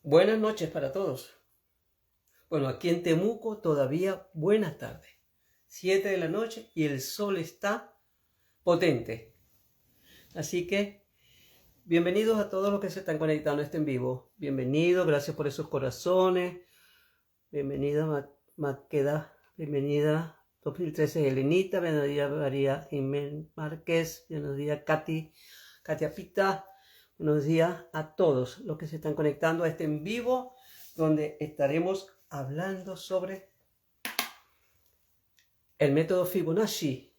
Buenas noches para todos. Bueno, aquí en Temuco todavía buenas tardes. 7 de la noche y el sol está potente. Así que bienvenidos a todos los que se están conectando a este en vivo. Bienvenidos, gracias por esos corazones. Bienvenida Maqueda, bienvenida 2013 Elenita, bienvenida María Jiménez Márquez, buenos días Katia Pita. Buenos días a todos los que se están conectando a este en vivo, donde estaremos hablando sobre el método Fibonacci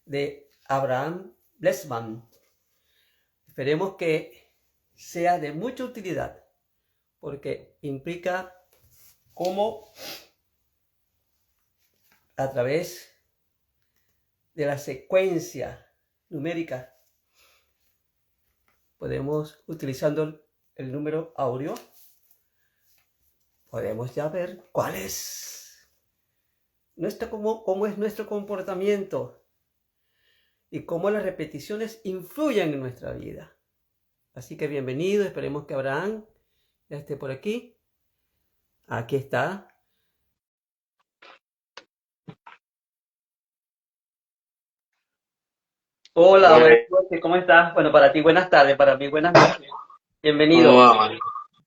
de Abraham Blessman. Esperemos que sea de mucha utilidad, porque implica cómo a través de la secuencia numérica podemos, utilizando el número áureo, podemos ya ver cuál es cómo es nuestro comportamiento y cómo las repeticiones influyen en nuestra vida. Así que bienvenido, esperemos que Abraham ya esté por aquí. Aquí está. Hola, Bueno, buenas noches, ¿cómo estás? Bueno, para ti buenas tardes, para mí buenas noches. ¿cómo Bienvenido. va,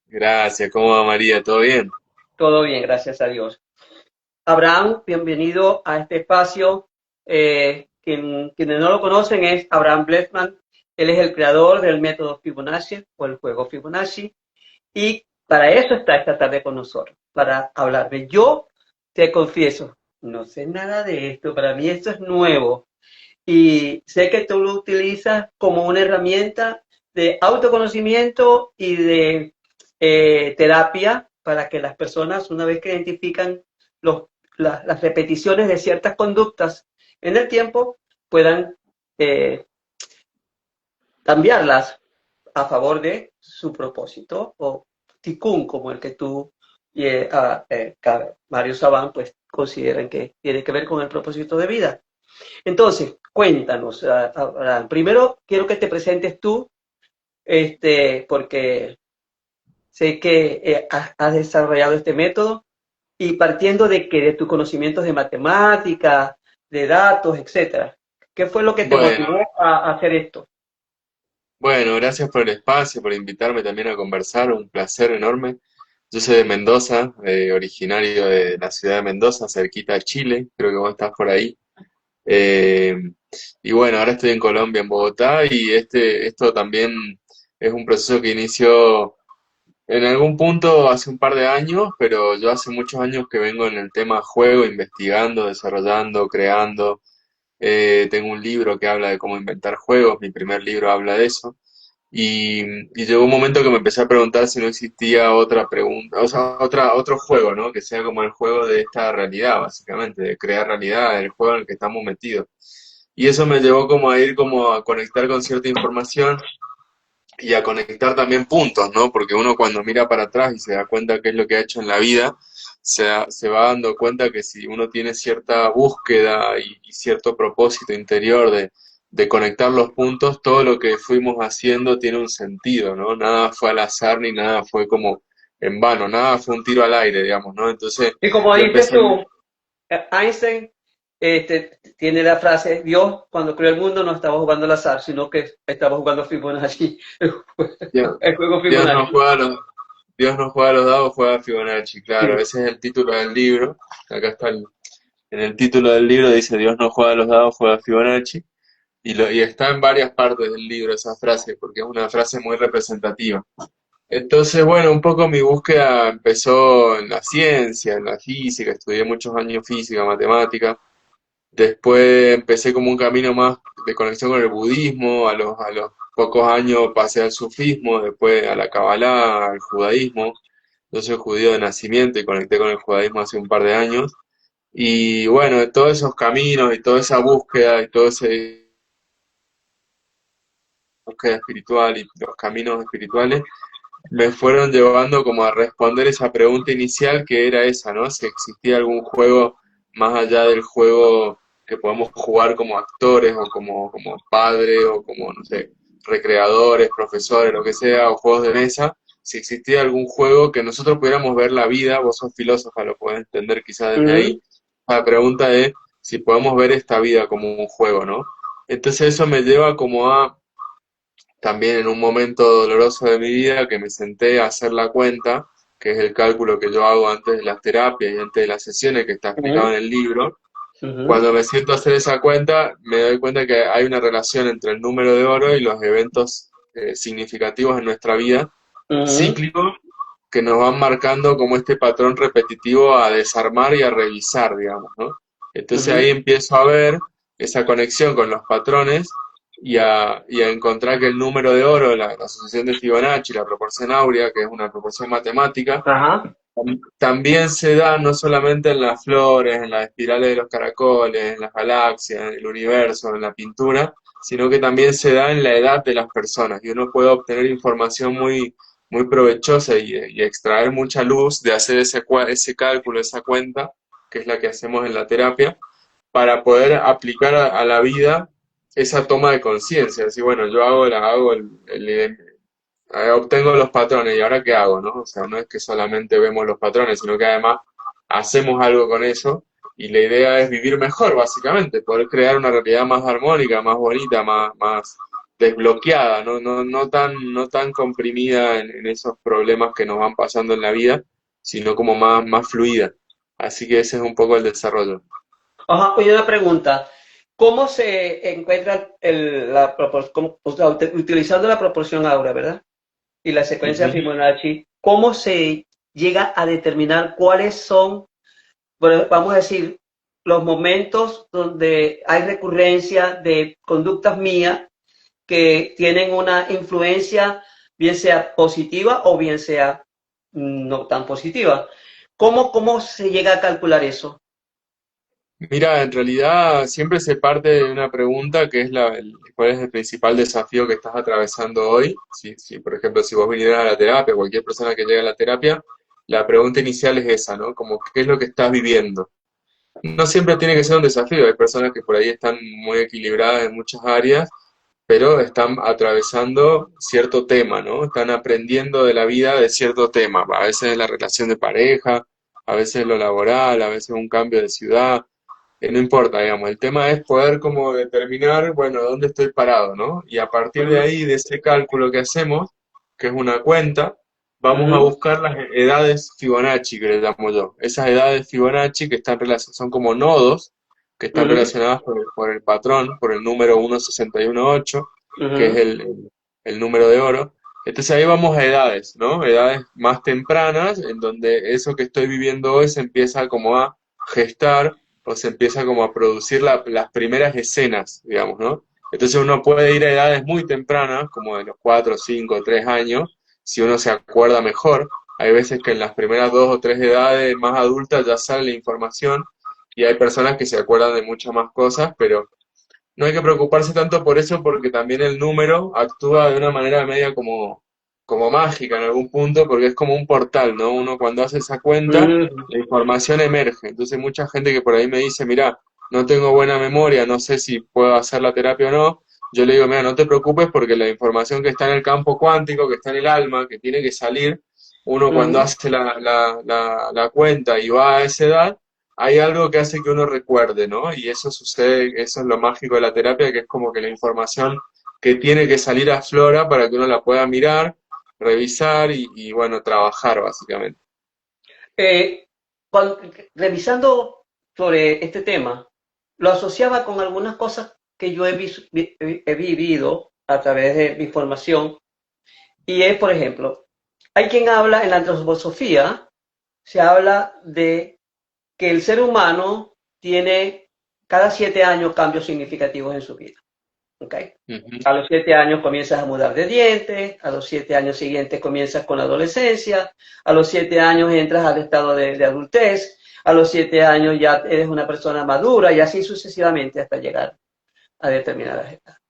Gracias, ¿cómo va María? ¿Todo bien? Todo bien, gracias a Dios. Abraham, bienvenido a este espacio. Quienes no lo conocen es Abraham Blessman. Él es el creador del método Fibonacci o el juego Fibonacci. Y para eso está esta tarde con nosotros, para hablarme. Yo te confieso, no sé nada de esto. Para mí esto es nuevo. Y sé que tú lo utilizas como una herramienta de autoconocimiento y de terapia para que las personas, una vez que identifican los, las repeticiones de ciertas conductas en el tiempo, puedan eh, cambiarlas a favor de su propósito o ticún, como el que tú y Mario Sabán pues consideran que tiene que ver con el propósito de vida. Entonces, cuéntanos, Abraham. Primero quiero que te presentes tú, porque sé que has desarrollado este método y partiendo de que de tus conocimientos de matemática, de datos, etcétera. ¿Qué fue lo que te Bueno, motivó a hacer esto? bueno, gracias por el espacio, por invitarme también a conversar, un placer enorme. Yo soy de Mendoza, originario de la ciudad de Mendoza, cerquita de Chile, creo que vos estás por ahí. Eh, y bueno, ahora estoy en Colombia, en Bogotá, y esto también es un proceso que inició en algún punto hace un par de años, pero yo hace muchos años que vengo en el tema juego, investigando, desarrollando, creando. Tengo un libro que habla de cómo inventar juegos, mi primer libro habla de eso. Y llegó un momento que me empecé a preguntar si no existía otra pregunta, o sea, otro juego, ¿no? Que sea como el juego de esta realidad, básicamente, de crear realidad, el juego en el que estamos metidos. Y eso me llevó como a ir como a conectar con cierta información y a conectar también puntos, ¿no? Porque uno cuando mira para atrás y se da cuenta qué es lo que ha hecho en la vida, se va dando cuenta que si uno tiene cierta búsqueda y cierto propósito interior de conectar los puntos, todo lo que fuimos haciendo tiene un sentido, ¿no? Nada fue al azar ni nada fue como en vano, nada fue un tiro al aire, digamos, ¿no? Entonces Y como yo dices empecé, tú, Einstein tiene la frase, Dios cuando creó el mundo no estaba jugando al azar, sino que estaba jugando Fibonacci, Dios, el juego Dios no Fibonacci. juega a los, Dios no juega a los dados, juega a Fibonacci, claro, Sí. ese es el título del libro. Acá está en el título del libro dice Dios no juega a los dados, juega a Fibonacci. Y está en varias partes del libro esa frase, porque es una frase muy representativa. Entonces, bueno, un poco mi búsqueda empezó en la ciencia, en la física, estudié muchos años física, matemática. Después empecé como un camino más de conexión con el budismo, a los pocos años pasé al sufismo, después a la Kabbalah, al judaísmo. Yo soy judío de nacimiento y conecté con el judaísmo hace un par de años. Y bueno, de todos esos caminos y toda esa búsqueda y todo ese búsqueda espiritual y los caminos espirituales me fueron llevando como a responder esa pregunta inicial que era esa, ¿no? Si existía algún juego más allá del juego que podemos jugar como actores o como padres o como, no sé, recreadores, profesores, lo que sea, o juegos de mesa, si existía algún juego que nosotros pudiéramos ver la vida. Vos sos filósofa, lo podés entender quizás desde Ujú, ahí. La pregunta es si podemos ver esta vida como un juego, ¿no? Entonces eso me lleva como a, también en un momento doloroso de mi vida, que me senté a hacer la cuenta, que es el cálculo que yo hago antes de las terapias y antes de las sesiones, que está explicado ujú, en el libro. ujú, Cuando me siento a hacer esa cuenta, me doy cuenta que hay una relación entre el número de oro y los eventos significativos en nuestra vida, ujú, cíclicos, que nos van marcando como este patrón repetitivo a desarmar y a revisar, digamos, ¿no? Entonces ujú, ahí empiezo a ver esa conexión con los patrones y a encontrar que el número de oro, la asociación de Fibonacci, la proporción áurea, que es una proporción matemática, ajá, también se da no solamente en las flores, en las espirales de los caracoles, en las galaxias, en el universo, en la pintura, sino que también se da en la edad de las personas. Y uno puede obtener información muy, muy provechosa y extraer mucha luz de hacer ese cálculo, esa cuenta, que es la que hacemos en la terapia, para poder aplicar a la vida esa toma de conciencia. Así, bueno, yo hago obtengo los patrones y ahora qué hago, ¿no? O sea, no es que solamente vemos los patrones, sino que además hacemos algo con eso y la idea es vivir mejor, básicamente, poder crear una realidad más armónica, más bonita, más desbloqueada, no tan comprimida en esos problemas que nos van pasando en la vida, sino como más fluida. Así que ese es un poco el desarrollo. ajá. Oye, una pregunta. ¿Cómo se encuentra la proporción, o sea, utilizando la proporción Aura, ¿verdad? Y la secuencia Ujú. Fibonacci, ¿cómo se llega a determinar cuáles son, bueno, vamos a decir, los momentos donde hay recurrencia de conductas mías que tienen una influencia, bien sea positiva o bien sea no tan positiva? ¿Cómo se llega a calcular eso? Mira, en realidad siempre se parte de una pregunta que es cuál es el principal desafío que estás atravesando hoy. Si, por ejemplo, si vos vinieras a la terapia, cualquier persona que llegue a la terapia, la pregunta inicial es esa, ¿no? Como, ¿qué es lo que estás viviendo? No siempre tiene que ser un desafío. Hay personas que por ahí están muy equilibradas en muchas áreas, pero están atravesando cierto tema, ¿no? Están aprendiendo de la vida de cierto tema. A veces es la relación de pareja, a veces lo laboral, a veces un cambio de ciudad, no importa, digamos, el tema es poder como determinar, bueno, dónde estoy parado, ¿no? Y a partir de Ujú, ahí, de ese cálculo que hacemos, que es una cuenta, vamos a ujú, buscar las edades Fibonacci, que le llamo yo. Esas edades Fibonacci que están son como nodos, que están ujú, relacionadas por el patrón, por el número 1618, que es ujú. el número de oro. Entonces ahí vamos a edades, ¿no? Edades más tempranas, en donde eso que estoy viviendo hoy se empieza como a gestar o se empieza como a producir las primeras escenas, digamos, ¿no? Entonces uno puede ir a edades muy tempranas, como de los 4, 5, 3 años, si uno se acuerda mejor. Hay veces que en las primeras 2 o 3 edades más adultas ya sale la información y hay personas que se acuerdan de muchas más cosas, pero no hay que preocuparse tanto por eso porque también el número actúa de una manera media como mágica en algún punto porque es como un portal, ¿no? Uno cuando hace esa cuenta, Ujú. la información emerge. Entonces mucha gente que por ahí me dice, mira, no tengo buena memoria, no sé si puedo hacer la terapia o no. Yo le digo, mira, no te preocupes porque la información que está en el campo cuántico, que está en el alma, que tiene que salir, uno cuando Ujú. hace la cuenta y va a esa edad, hay algo que hace que uno recuerde, ¿no? Y eso sucede, eso es lo mágico de la terapia, que es como que la información que tiene que salir aflora para que uno la pueda mirar, revisar y bueno, trabajar básicamente. Eh, Revisando sobre este tema, lo asociaba con algunas cosas que yo he vivido a través de mi formación, y es, por ejemplo, hay quien habla en la antroposofía, se habla de que el ser humano tiene cada 7 años cambios significativos en su vida. ¿Okay? Ujú, A los 7 años comienzas a mudar de dientes, a los 7 años siguientes comienzas con la adolescencia, a los 7 años entras al estado de adultez, a los 7 años ya eres una persona madura y así sucesivamente hasta llegar a determinadas edades.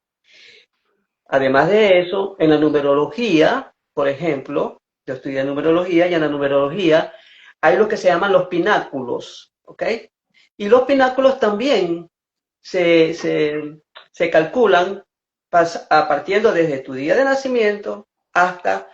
Además de eso, en la numerología, por ejemplo, yo estudié numerología y en la numerología hay lo que se llaman los pináculos, ¿ok? Y los pináculos también se, se, se calculan partiendo desde tu día de nacimiento hasta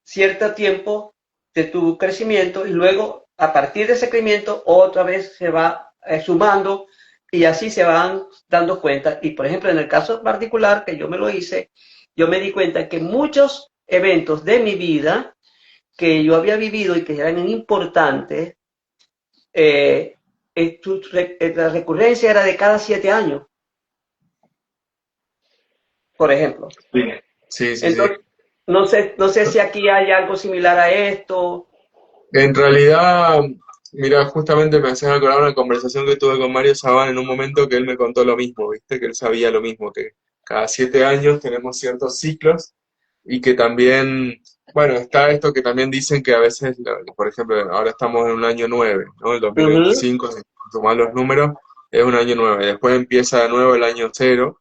cierto tiempo de tu crecimiento y luego a partir de ese crecimiento otra vez se va sumando y así se van dando cuenta. Y por ejemplo, en el caso particular que yo me lo hice, yo me di cuenta que muchos eventos de mi vida que yo había vivido y que eran importantes, la recurrencia era de cada 7 años, por ejemplo. Sí, sí, sí, sí. Entonces, no sé si aquí hay algo similar a esto. En realidad, mira, justamente me haces acordar una conversación que tuve con Mario Sabán en un momento que él me contó lo mismo, ¿viste? Que él sabía lo mismo, que cada 7 años tenemos ciertos ciclos y que también, bueno, está esto que también dicen que a veces, por ejemplo, ahora estamos en un año 9, ¿no? El Ujú, 2025, si sumar los números, es un año 9. Después empieza de nuevo el año 0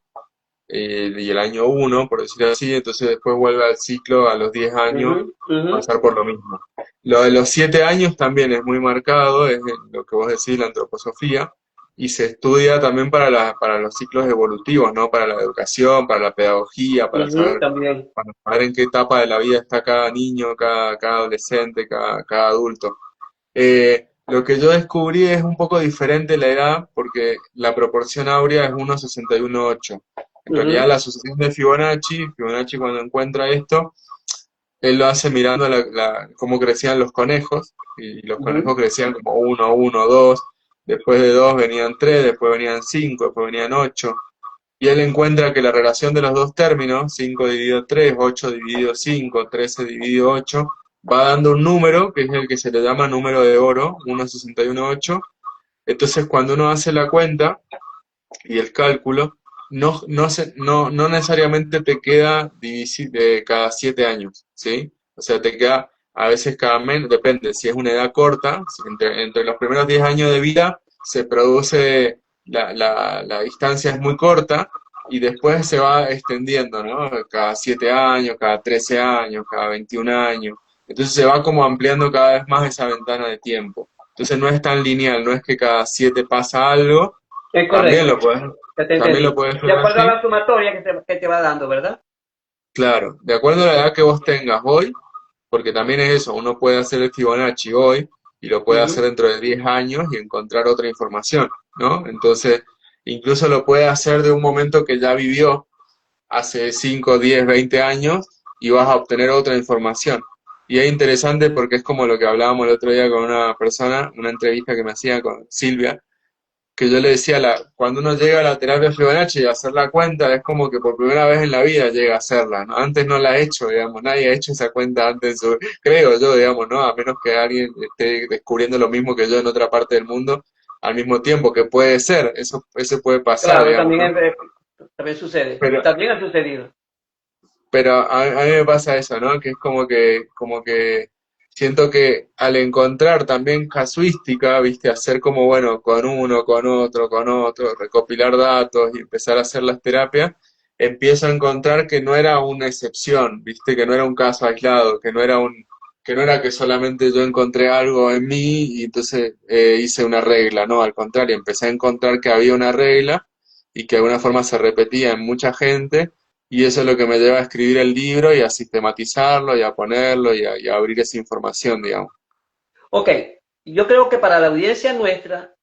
y el año 1, por decirlo así, entonces después vuelve al ciclo a los 10 años, ujú, ujú, pasar por lo mismo. Lo de los 7 años también es muy marcado, es lo que vos decís, la antroposofía, y se estudia también para los ciclos evolutivos, ¿no? Para la educación, para la pedagogía, ujú, también. para saber en qué etapa de la vida está cada niño, cada adolescente, cada adulto. Lo que yo descubrí es un poco diferente la edad, porque la proporción áurea es 1,61,8. En realidad Ujú, la asociación de Fibonacci cuando encuentra esto, él lo hace mirando cómo crecían los conejos, y los ujú, conejos crecían como 1, 1, 2, después de 2 venían 3, después venían 5, después venían 8, y él encuentra que la relación de los dos términos, 5 dividido 3, 8 dividido 5, 13 dividido 8, va dando un número, que es el que se le llama número de oro, 1,61,8. Entonces cuando uno hace la cuenta y el cálculo, no necesariamente te queda de cada 7 años, ¿sí? O sea, te queda a veces cada menos, depende, si es una edad corta, si entre los primeros 10 años de vida se produce, la distancia es muy corta y después se va extendiendo, ¿no? Cada 7 años, cada 13 años, cada 21 años. Entonces se va como ampliando cada vez más esa ventana de tiempo. Entonces no es tan lineal, no es que cada 7 pasa algo, es también correcto, lo puedes, ya te también lo entendí. puedes De ver acuerdo a así. la sumatoria que te va dando, ¿verdad? Claro, de acuerdo a la edad que vos tengas hoy, porque también es eso, uno puede hacer el Fibonacci hoy y lo puede hacer Ujú. dentro de 10 años y encontrar otra información, ¿no? Entonces, incluso lo puede hacer de un momento que ya vivió hace 5, 10, 20 años y vas a obtener otra información. Y es interesante porque es como lo que hablábamos el otro día con una persona, una entrevista que me hacía con Silvia, que yo le decía, cuando uno llega a la terapia Fibonacci y a hacer la cuenta, es como que por primera vez en la vida llega a hacerla, ¿no? Antes no la ha hecho, digamos, nadie ha hecho esa cuenta antes, creo yo, digamos, ¿no? A menos que alguien esté descubriendo lo mismo que yo en otra parte del mundo al mismo tiempo, que puede ser, eso puede pasar, Claro, digamos, también, ¿no? también sucede. Pero, También ha sucedido. pero a mí me pasa eso, ¿no? Que es como que siento que al encontrar también casuística, viste, hacer como, bueno, con uno, con otro, recopilar datos y empezar a hacer las terapias, empiezo a encontrar que no era una excepción, viste, que no era un caso aislado, que no era que solamente yo encontré algo en mí y entonces hice una regla, no, al contrario, empecé a encontrar que había una regla y que de alguna forma se repetía en mucha gente y eso es lo que me lleva a escribir el libro y a sistematizarlo y a ponerlo y a abrir esa información, digamos. Ok, yo creo que para la audiencia nuestra,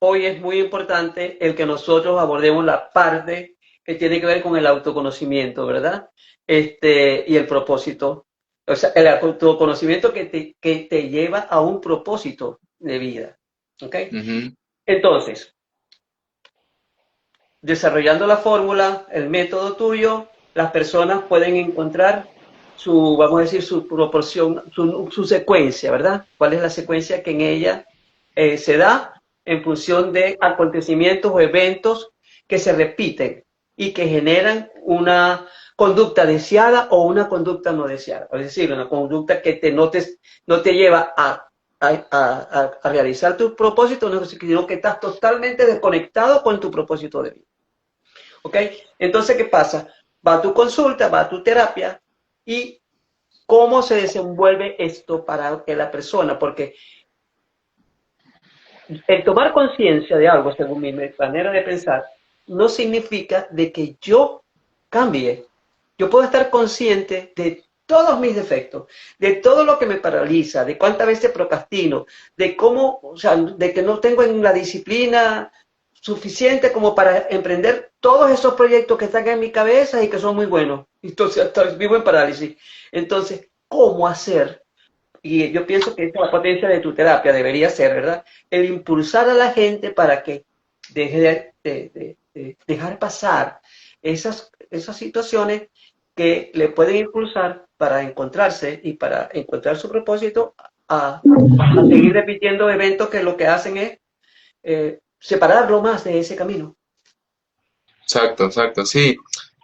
hoy es muy importante el que nosotros abordemos la parte que tiene que ver con el autoconocimiento, ¿verdad? Y el propósito. O sea, el autoconocimiento que te lleva a un propósito de vida. ¿Ok? Ujú, Entonces, desarrollando la fórmula, el método tuyo, las personas pueden encontrar su, vamos a decir, su proporción, su secuencia, ¿verdad? ¿Cuál es la secuencia que en ella se da en función de acontecimientos o eventos que se repiten y que generan una conducta deseada o una conducta no deseada? Es decir, una conducta que no te lleva a realizar tu propósito, sino que estás totalmente desconectado con tu propósito de vida. ¿Ok? Entonces, ¿qué pasa? Va a tu consulta, va a tu terapia y cómo se desenvuelve esto para que la persona, porque el tomar conciencia de algo, según mi manera de pensar, no significa de que yo cambie. Yo puedo estar consciente todos mis defectos, de todo lo que me paraliza, de cuántas veces procrastino, de cómo, o sea, de que no tengo en la disciplina suficiente como para emprender todos esos proyectos que están en mi cabeza y que son muy buenos. Entonces, hasta vivo en parálisis. Entonces, ¿cómo hacer? Y yo pienso que esa es la potencia de tu terapia, debería ser, ¿verdad? El impulsar a la gente para que deje de dejar pasar esas situaciones que le pueden impulsar para encontrarse y para encontrar su propósito a seguir repitiendo eventos que lo que hacen es separarlo más de ese camino. Exacto, exacto, sí,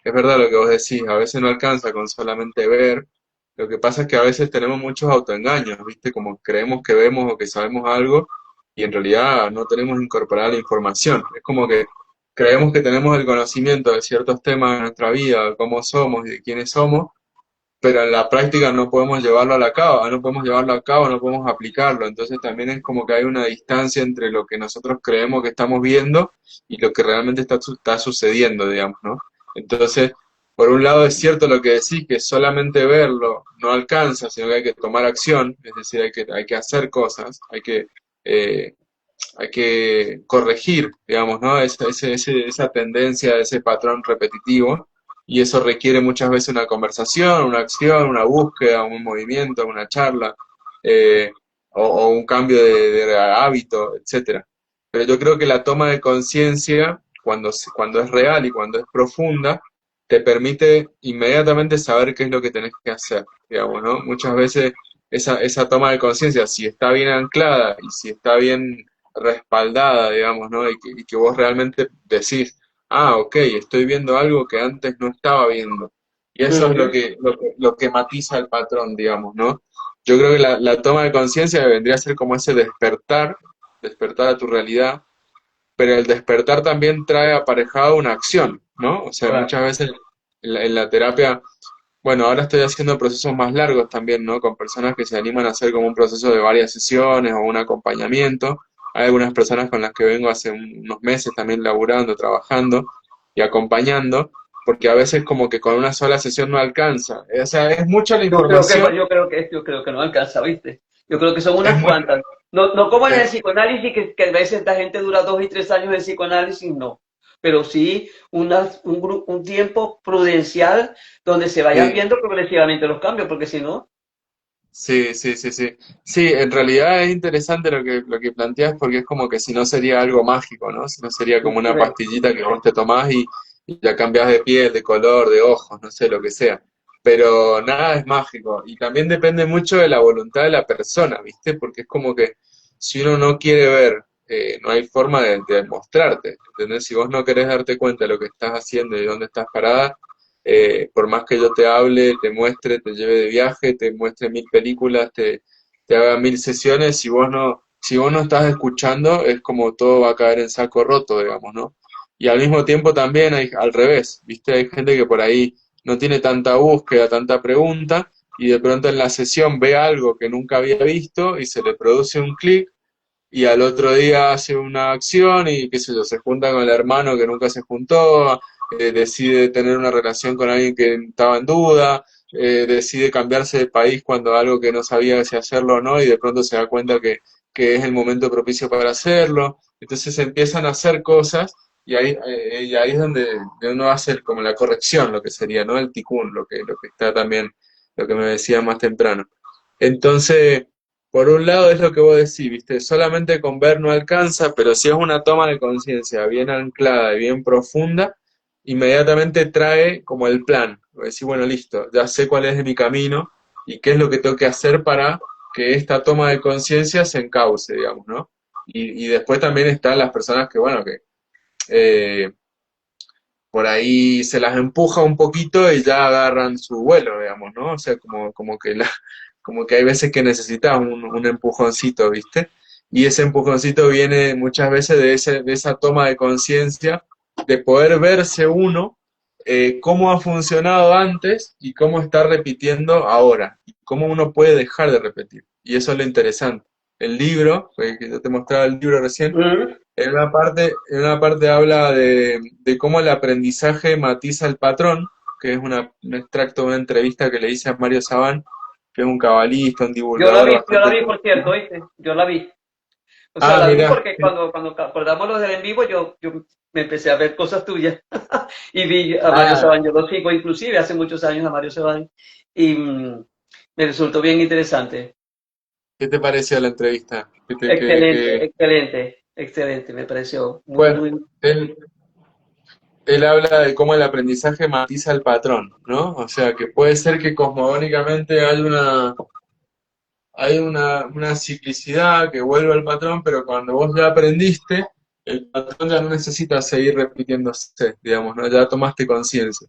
es verdad lo que vos decís, a veces no alcanza con solamente ver, lo que pasa es que a veces tenemos muchos autoengaños, ¿viste? Como creemos que vemos o que sabemos algo y en realidad no tenemos incorporada la información, es como que creemos que tenemos el conocimiento de ciertos temas de nuestra vida, de cómo somos y de quiénes somos, pero en la práctica no podemos llevarlo a la cabo, no podemos llevarlo a cabo, no podemos aplicarlo. Entonces también es como que hay una distancia entre lo que nosotros creemos que estamos viendo y lo que realmente está sucediendo, digamos, ¿no? Entonces, por un lado es cierto lo que decís, que solamente verlo no alcanza, sino que hay que tomar acción, es decir, hay que hacer cosas, eh, hay que corregir, digamos, ¿no? Esa tendencia, ese patrón repetitivo, y eso requiere muchas veces una conversación, una acción, una búsqueda, un movimiento, una charla, eh, o un cambio de hábito, etcétera. Pero yo creo que la toma de conciencia, cuando es real y cuando es profunda, te permite inmediatamente saber qué es lo que tenés que hacer, digamos, ¿no? Muchas veces esa toma de conciencia, si está bien anclada y si está bien respaldada, digamos, ¿no? Y que vos realmente decís, ah, ok, estoy viendo algo que antes no estaba viendo. Y eso es lo Ujú. que, lo que, lo que matiza el patrón, digamos, ¿no? Yo creo que la toma de conciencia vendría a ser como ese despertar a tu realidad, pero el despertar también trae aparejado una acción, ¿no? O sea, Claro. muchas veces en la terapia, bueno, ahora estoy haciendo procesos más largos también, ¿no? Con personas que se animan a hacer como un proceso de varias sesiones o un acompañamiento. Hay algunas personas con las que vengo hace unos meses también laburando, trabajando y acompañando, porque a veces como que con una sola sesión no alcanza. O sea, es mucha la información, Yo creo que no alcanza, ¿viste? Yo creo que son es unas muy... cuantas. No, no como en el es- psicoanálisis, que a veces esta gente dura 2 y 3 años en psicoanálisis, no. Pero sí un tiempo prudencial donde se vayan sí, viendo progresivamente los cambios, porque si no, sí, sí, sí, sí. Sí, en realidad es interesante lo que planteas porque es como que si no sería algo mágico, ¿no? Si no sería como una correcto. pastillita que vos te tomás y ya cambias de piel, de color, de ojos, no sé, lo que sea. Pero nada es mágico. Y también depende mucho de la voluntad de la persona, ¿viste? Porque es como que si uno no quiere ver, no hay forma de mostrarte, ¿entendés? Si vos no querés darte cuenta de lo que estás haciendo y de dónde estás parada, por más que yo te hable, te muestre, te lleve de viaje, te muestre 1000 películas, te haga 1000 sesiones, si vos no estás escuchando, es como todo va a caer en saco roto, digamos, ¿no? Y al mismo tiempo también hay al revés, ¿viste? Hay gente que por ahí no tiene tanta búsqueda, tanta pregunta, y de pronto en la sesión ve algo que nunca había visto y se le produce un clic y al otro día hace una acción y qué sé yo, se junta con el hermano que nunca se juntó, decide tener una relación con alguien que estaba en duda, decide cambiarse de país cuando algo que no sabía si hacerlo o no y de pronto se da cuenta que es el momento propicio para hacerlo. Entonces empiezan a hacer cosas y ahí es donde uno hace como la corrección, lo que sería, ¿no? El ticún, lo que está también, lo que me decía más temprano. Entonces, por un lado es lo que vos decís, ¿viste? Solamente con ver no alcanza, pero si es una toma de conciencia bien anclada y bien profunda, inmediatamente trae como el plan. Vos decís, bueno, listo, ya sé cuál es mi camino y qué es lo que tengo que hacer para que esta toma de conciencia se encauce, digamos, ¿no? Y después también están las personas que, bueno, que eh, por ahí se las empuja un poquito y ya agarran su vuelo, digamos, ¿no? O sea, como que hay veces que necesitas un empujoncito, ¿viste? Y ese empujoncito viene muchas veces de esa toma de conciencia, de poder verse uno, cómo ha funcionado antes y cómo está repitiendo ahora, y cómo uno puede dejar de repetir. Y eso es lo interesante. El libro, que yo te mostraba el libro recién, Ujú. en una parte habla de cómo el aprendizaje matiza el patrón que es un extracto de una entrevista que le hice a Mario Sabán, que es un cabalista, un divulgador Yo la bastante vi, por cierto, conocido. ¿oíste? Yo la vi. O sea, Ah, la vi mirá, porque cuando acordamos los del en vivo, yo me empecé a ver cosas tuyas y vi a Mario ah, Sabán. Yo lo sigo inclusive hace muchos años a Mario Sabán y me resultó bien interesante. ¿qué te pareció la entrevista? Excelente, excelente, excelente. Me pareció muy, Bueno, muy... él, él habla de cómo el aprendizaje matiza el patrón, ¿no? O sea, que puede ser que cosmogónicamente hay una ciclicidad que vuelve al patrón, pero cuando vos ya aprendiste, el patrón ya no necesita seguir repitiéndose, digamos, ¿no? Ya tomaste conciencia.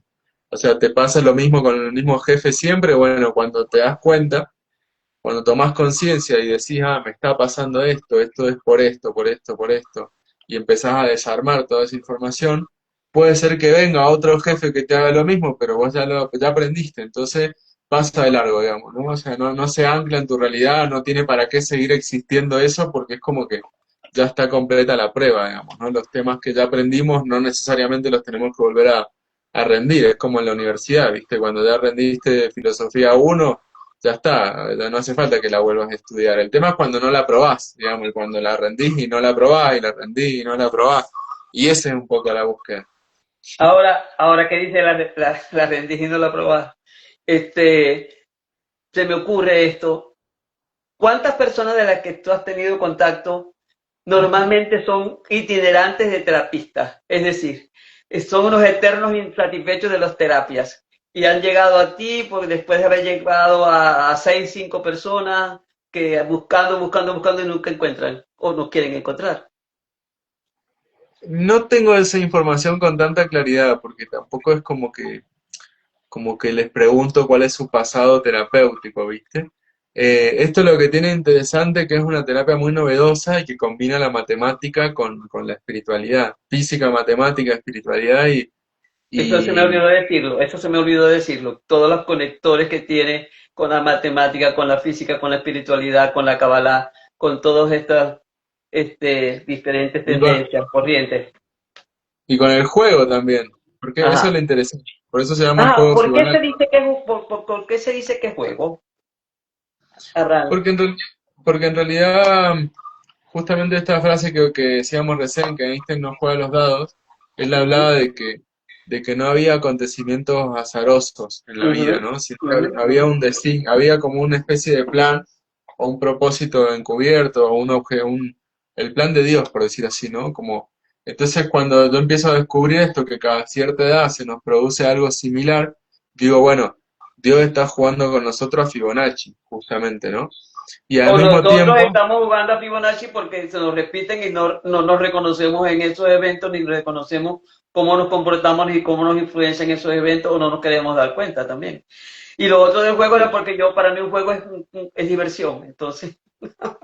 O sea, te pasa lo mismo con el mismo jefe siempre, bueno, cuando te das cuenta, cuando tomás conciencia y decís, ah, me está pasando esto, esto es por esto, por esto, por esto, y empezás a desarmar toda esa información, puede ser que venga otro jefe que te haga lo mismo, pero vos ya aprendiste, entonces pasa de largo, digamos, ¿no? O sea, no se ancla en tu realidad, no tiene para qué seguir existiendo eso, porque es como que ya está completa la prueba, digamos, ¿no? Los temas que ya aprendimos no necesariamente los tenemos que volver a rendir, es como en la universidad, ¿viste? Cuando ya rendiste filosofía uno ya está, ya no hace falta que la vuelvas a estudiar. El tema es cuando no la probás, digamos, y cuando la rendís y no la probás, y la rendís y no la probás. Y esa es un poco la búsqueda. Ahora que dice la rendija y no la probada, este, se me ocurre esto. ¿Cuántas personas de las que tú has tenido contacto normalmente son itinerantes de terapistas? Es decir, son unos eternos insatisfechos de las terapias y han llegado a ti porque después de haber llegado a 6, 5 personas que buscando, buscando, buscando y nunca encuentran o no quieren encontrar. No tengo esa información con tanta claridad, porque tampoco es como que les pregunto cuál es su pasado terapéutico, ¿viste? Esto es lo que tiene interesante, que es una terapia muy novedosa y que combina la matemática con la espiritualidad. Física, matemática, espiritualidad Eso se me y olvidó decirlo, eso se me olvidó decirlo. Todos los conectores que tiene con la matemática, con la física, con la espiritualidad, con la Kabbalah, con todas estas diferentes y con, tendencias, corrientes. y con el juego también, porque eso es lo Ajá. interesante. Por eso se llama Ah, juego ¿por qué se Fibonacci. dice que es por qué se dice que es juego? Arran. Porque porque en realidad, justamente esta frase que decíamos recién, que Einstein no juega los dados, él Ujú, hablaba de que no había acontecimientos azarosos en la ujú, vida, ¿no? Sino ujú. que había había como una especie de plan o un propósito encubierto o el plan de Dios, por decir así, ¿no? Entonces cuando yo empiezo a descubrir esto, que cada cierta edad se nos produce algo similar, digo, bueno, Dios está jugando con nosotros a Fibonacci, justamente, ¿no? Y al O mismo nosotros tiempo, estamos jugando a Fibonacci porque se nos repiten y no nos reconocemos en esos eventos, ni reconocemos cómo nos comportamos ni cómo nos influencian esos eventos o no nos queremos dar cuenta también. Y lo otro del juego era porque para mí un juego es diversión, entonces.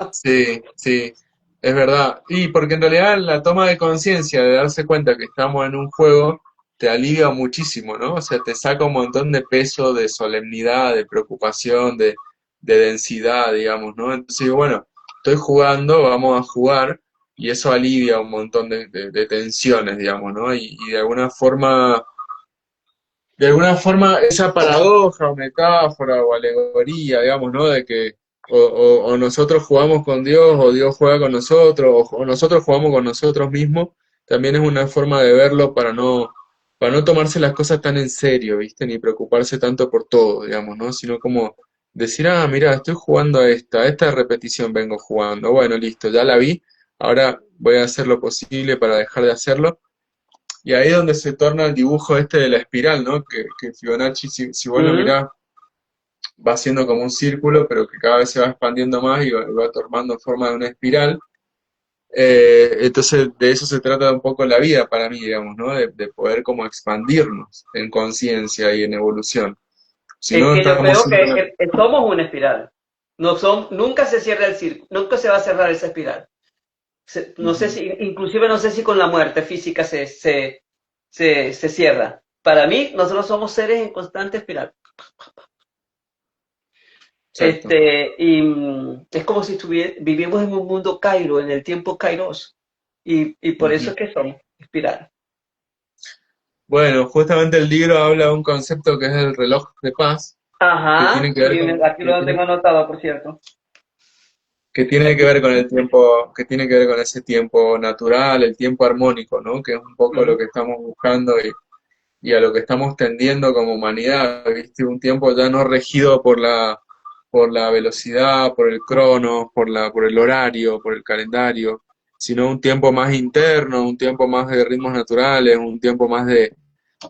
sí, sí, es verdad. Y porque en realidad la toma de conciencia de darse cuenta que estamos en un juego te alivia muchísimo, ¿no? O sea, te saca un montón de peso, de solemnidad, de preocupación, de densidad, digamos, ¿no? Entonces digo, bueno, estoy jugando, vamos a jugar, y eso alivia un montón de tensiones, digamos, ¿no? Y de alguna forma esa paradoja o metáfora o alegoría, digamos, ¿no? De que o nosotros jugamos con Dios o Dios juega con nosotros o nosotros jugamos con nosotros mismos, también es una forma de verlo para no tomarse las cosas tan en serio, ¿viste? Ni preocuparse tanto por todo, digamos, ¿no? Sino como decir, ah, mira, estoy jugando a esta repetición vengo jugando, bueno, listo, ya la vi, ahora voy a hacer lo posible para dejar de hacerlo y ahí es donde se torna el dibujo este de la espiral, ¿no? Que Fibonacci, si vos lo Ujú. mirás, va haciendo como un círculo, pero que cada vez se va expandiendo más y va tomando forma de una espiral. Entonces, de eso se trata un poco la vida para mí, digamos, ¿no? De poder como expandirnos en conciencia y en evolución. Si Es no, que yo estamos creo siempre... que somos una espiral. Nunca se cierra el círculo, nunca se va a cerrar esa espiral. No sé Ujú, si, inclusive no sé si con la muerte física se cierra. Para mí, nosotros somos seres en constante espiral. exacto. Es como si vivimos en un mundo Cairo, en el tiempo Kairos. Y por eso Ujú. es que somos espiral. Bueno, justamente el libro habla de un concepto que es el reloj de paz, que Ajá, tiene que ver sí, con, aquí lo tengo anotado, por cierto. que tiene que Aquí. ver con el tiempo, que tiene que ver con ese tiempo natural, el tiempo armónico, ¿no? Que es un poco lo Ujú, que estamos buscando y a lo que estamos tendiendo como humanidad, ¿viste? Un tiempo ya no regido por la velocidad, por el crono, por el horario, por el calendario, sino un tiempo más interno, un tiempo más de ritmos naturales, un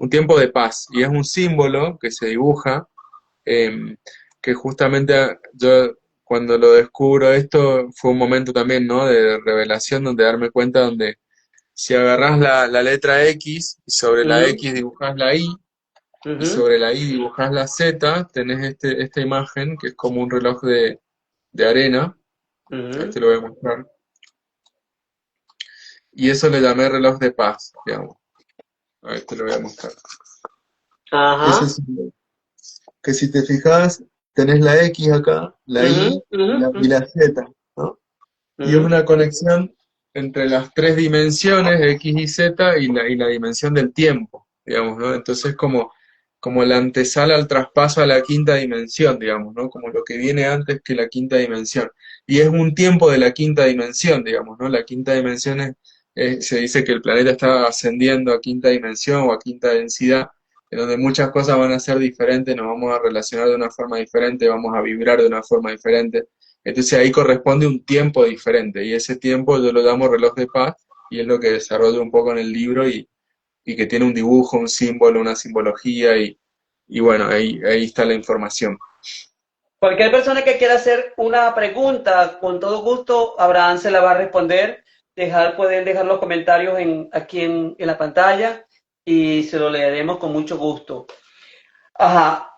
tiempo de paz. Y es un símbolo que se dibuja, eh, que justamente yo cuando lo descubro esto fue un momento también, ¿no? De revelación, donde darme cuenta donde si agarrás la letra X y sobre la ujú, X dibujás la Y y ujú, sobre la I dibujás la Z, tenés esta imagen que es como un reloj de arena. Ahí ujú. te lo voy a mostrar. Y eso le llamé reloj de paz, digamos. Ahí te lo voy a mostrar. Ese Ajá. es que si te fijas, tenés la X acá, la Ujú, I ujú, y la Z, ¿no? Y es ujú, una conexión entre las tres dimensiones, X y Z, y la dimensión del tiempo, digamos, ¿no? Entonces como la antesala al traspaso a la quinta dimensión, digamos, ¿no? Como lo que viene antes que la quinta dimensión. Y es un tiempo de la quinta dimensión, digamos, ¿no? La quinta dimensión se dice que el planeta está ascendiendo a quinta dimensión o a quinta densidad, en donde muchas cosas van a ser diferentes, nos vamos a relacionar de una forma diferente, vamos a vibrar de una forma diferente. Entonces ahí corresponde un tiempo diferente y ese tiempo yo lo llamo reloj de paz y es lo que desarrollo un poco en el libro y que tiene un dibujo, un símbolo, una simbología y bueno, ahí está la información. Cualquier persona que quiera hacer una pregunta, con todo gusto, Abraham se la va a responder. Pueden dejar los comentarios aquí en la pantalla y se lo leeremos con mucho gusto. Ajá.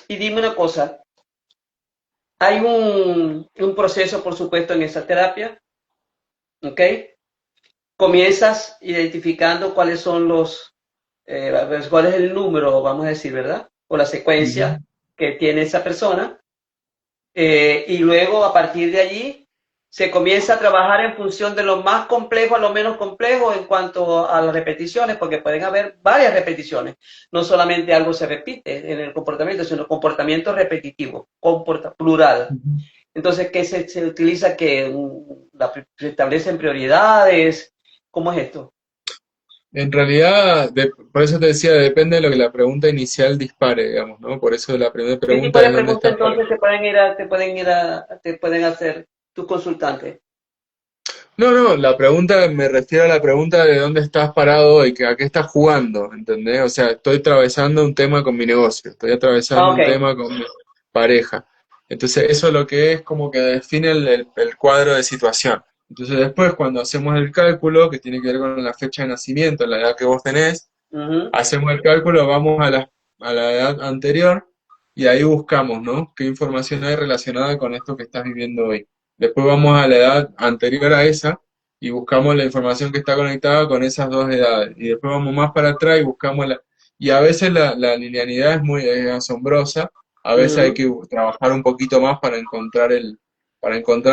Y dime una cosa, hay un proceso, por supuesto, en esa terapia, ¿ok? Comienzas identificando cuáles son cuál es el número, vamos a decir, ¿verdad? O la Ujú. secuencia que tiene esa persona. Y luego a partir de allí se comienza a trabajar en función de lo más complejo a lo menos complejo en cuanto a las repeticiones, porque pueden haber varias repeticiones. No solamente algo se repite en el comportamiento, sino comportamiento repetitivo, plural. Ujú. Entonces, ¿qué se utiliza? Que se establecen prioridades. ¿Cómo es esto? En realidad, por eso te decía, depende de lo que la pregunta inicial dispare, digamos, ¿no? Por eso la primera ¿Qué tipo pregunta de es ¿dónde preguntas estás parado? entonces te pueden hacer tus consultantes? No, no, la pregunta, me refiero a la pregunta de dónde estás parado hoy, que a qué estás jugando, ¿entendés? O sea, estoy atravesando un tema con mi negocio, estoy Ah, atravesando ok. un tema con mi pareja. Entonces, eso es lo que es como que define el cuadro de situación. Entonces, después, cuando hacemos el cálculo, que tiene que ver con la fecha de nacimiento, la edad que vos tenés, Ujú, hacemos el cálculo, vamos a la edad anterior y ahí buscamos, ¿no? ¿Qué información hay relacionada con esto que estás viviendo hoy? Después vamos a la edad anterior a esa y buscamos la información que está conectada con esas dos edades. Y después vamos más para atrás y buscamos la... Y a veces la linealidad es muy asombrosa, a veces hay ujú. que trabajar un poquito más para encontrar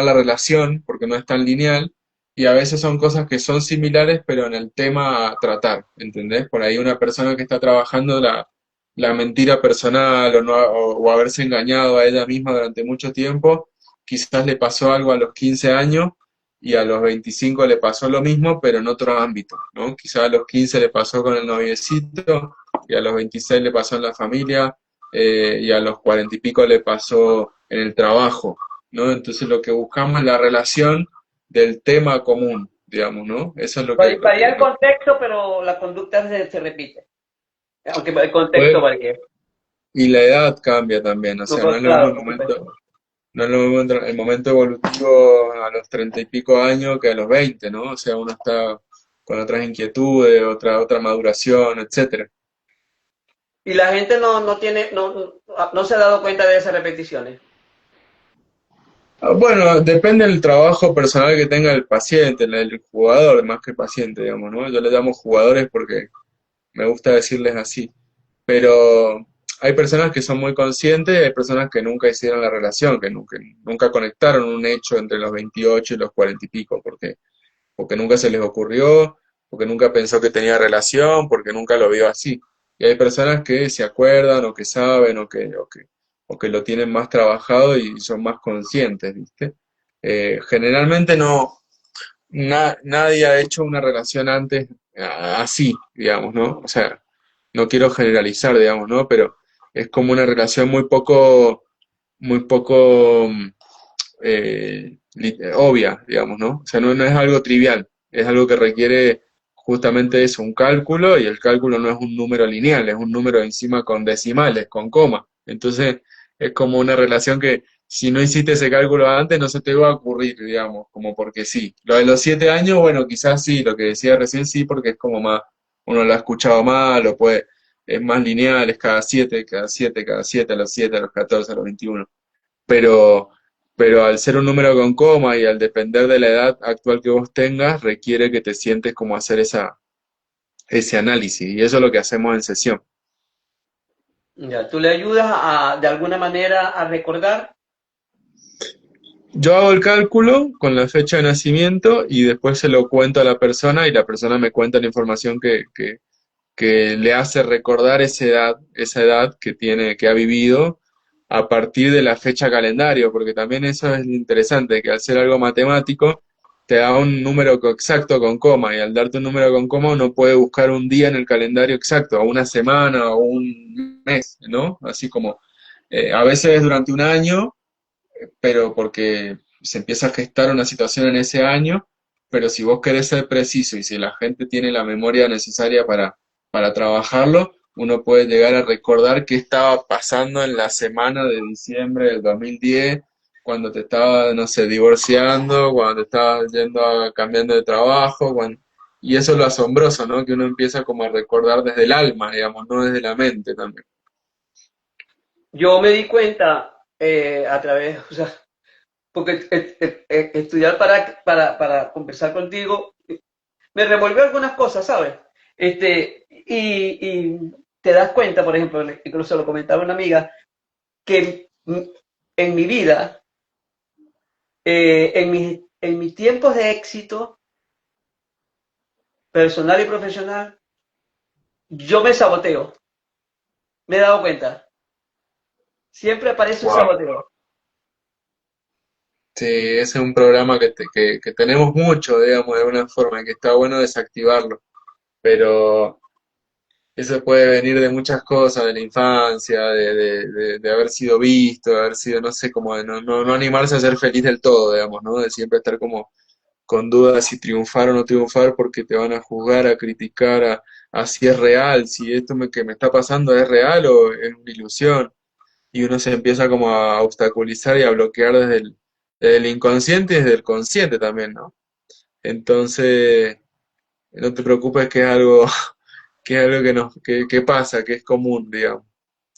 la relación, porque no es tan lineal, y a veces son cosas que son similares, pero en el tema a tratar, ¿entendés? Por ahí una persona que está trabajando la mentira personal o, no, o haberse engañado a ella misma durante mucho tiempo, quizás le pasó algo a los 15 años y a los 25 le pasó lo mismo, pero en otro ámbito, ¿no? Quizás a los 15 le pasó con el noviecito y a los 26 le pasó en la familia y a los 40 y pico le pasó en el trabajo, ¿no? Entonces lo que buscamos es la relación del tema común, digamos, ¿no? Eso es Varía el contexto, pero la conducta se repite, aunque el contexto puede, varíe. y la edad cambia también, o No, sea, no es lo mismo claro, por supuesto. no es lo mismo el momento evolutivo a los 30 y pico años que a los 20, ¿no? O sea, uno está con otras inquietudes, otra maduración, etcétera. Y la gente no se ha dado cuenta de esas repeticiones. Bueno, depende del trabajo personal que tenga el paciente, el jugador, más que paciente, digamos, ¿no? Yo le llamo jugadores porque me gusta decirles así. Pero hay personas que son muy conscientes y hay personas que nunca hicieron la relación, que nunca conectaron un hecho entre los 28 y los 40 y pico, porque nunca se les ocurrió, porque nunca pensó que tenía relación, porque nunca lo vio así. Y hay personas que se acuerdan o que saben o que lo tienen más trabajado y son más conscientes, ¿viste? Generalmente nadie ha hecho una relación antes así, digamos, ¿no? O sea, no quiero generalizar, digamos, ¿no? Pero es como una relación muy poco obvia, digamos, ¿no? O sea, no es algo trivial, es algo que requiere justamente eso, un cálculo, y el cálculo no es un número lineal, es un número encima con decimales, con coma. Entonces, es como una relación que si no hiciste ese cálculo antes, no se te va a ocurrir, digamos, como porque sí. Lo de los 7 años, bueno, quizás sí, lo que decía recién sí, porque es como más, uno lo ha escuchado más, es más lineal, es cada 7, cada 7, cada 7, a los 7, a los 14, a los 21. Pero, pero al ser un número con coma y al depender de la edad actual que vos tengas, requiere que te sientes como hacer ese análisis. Y eso es lo que hacemos en sesión. Ya, tú le ayudas de alguna manera a recordar. Yo hago el cálculo con la fecha de nacimiento y después se lo cuento a la persona y la persona me cuenta la información que le hace recordar esa edad que tiene, que ha vivido a partir de la fecha calendario, porque también eso es interesante, que al ser algo matemático te da un número exacto con coma, y al darte un número con coma uno puede buscar un día en el calendario exacto, o una semana, o un mes, ¿no? Así como a veces es durante un año, pero porque se empieza a gestar una situación en ese año, pero si vos querés ser preciso y si la gente tiene la memoria necesaria para trabajarlo, uno puede llegar a recordar qué estaba pasando en la semana de diciembre del 2010, cuando te estaba, no sé, divorciando, cuando te estabas cambiando de trabajo, y eso es lo asombroso, ¿no? Que uno empieza como a recordar desde el alma, digamos, no desde la mente también. Yo me di cuenta a través, o sea, porque estudiar para conversar contigo me revolvió algunas cosas, ¿sabes? Y te das cuenta, por ejemplo, incluso lo comentaba una amiga, que en mi vida, en mis tiempos de éxito personal y profesional, yo me saboteo, me he dado cuenta. Siempre aparece un Wow. saboteo. Sí, ese es un programa que tenemos mucho, digamos, de alguna forma, y que está bueno desactivarlo, pero eso puede venir de muchas cosas, de la infancia, de haber sido visto, de haber sido, no sé, como de no animarse a ser feliz del todo, digamos, ¿no? De siempre estar como con dudas si triunfar o no triunfar porque te van a juzgar, a criticar, a si es real, si que me está pasando es real o es una ilusión, y uno se empieza como a obstaculizar y a bloquear desde el inconsciente y desde el consciente también, ¿no? Entonces, no te preocupes que es algo, que es algo que pasa, que es común, digamos.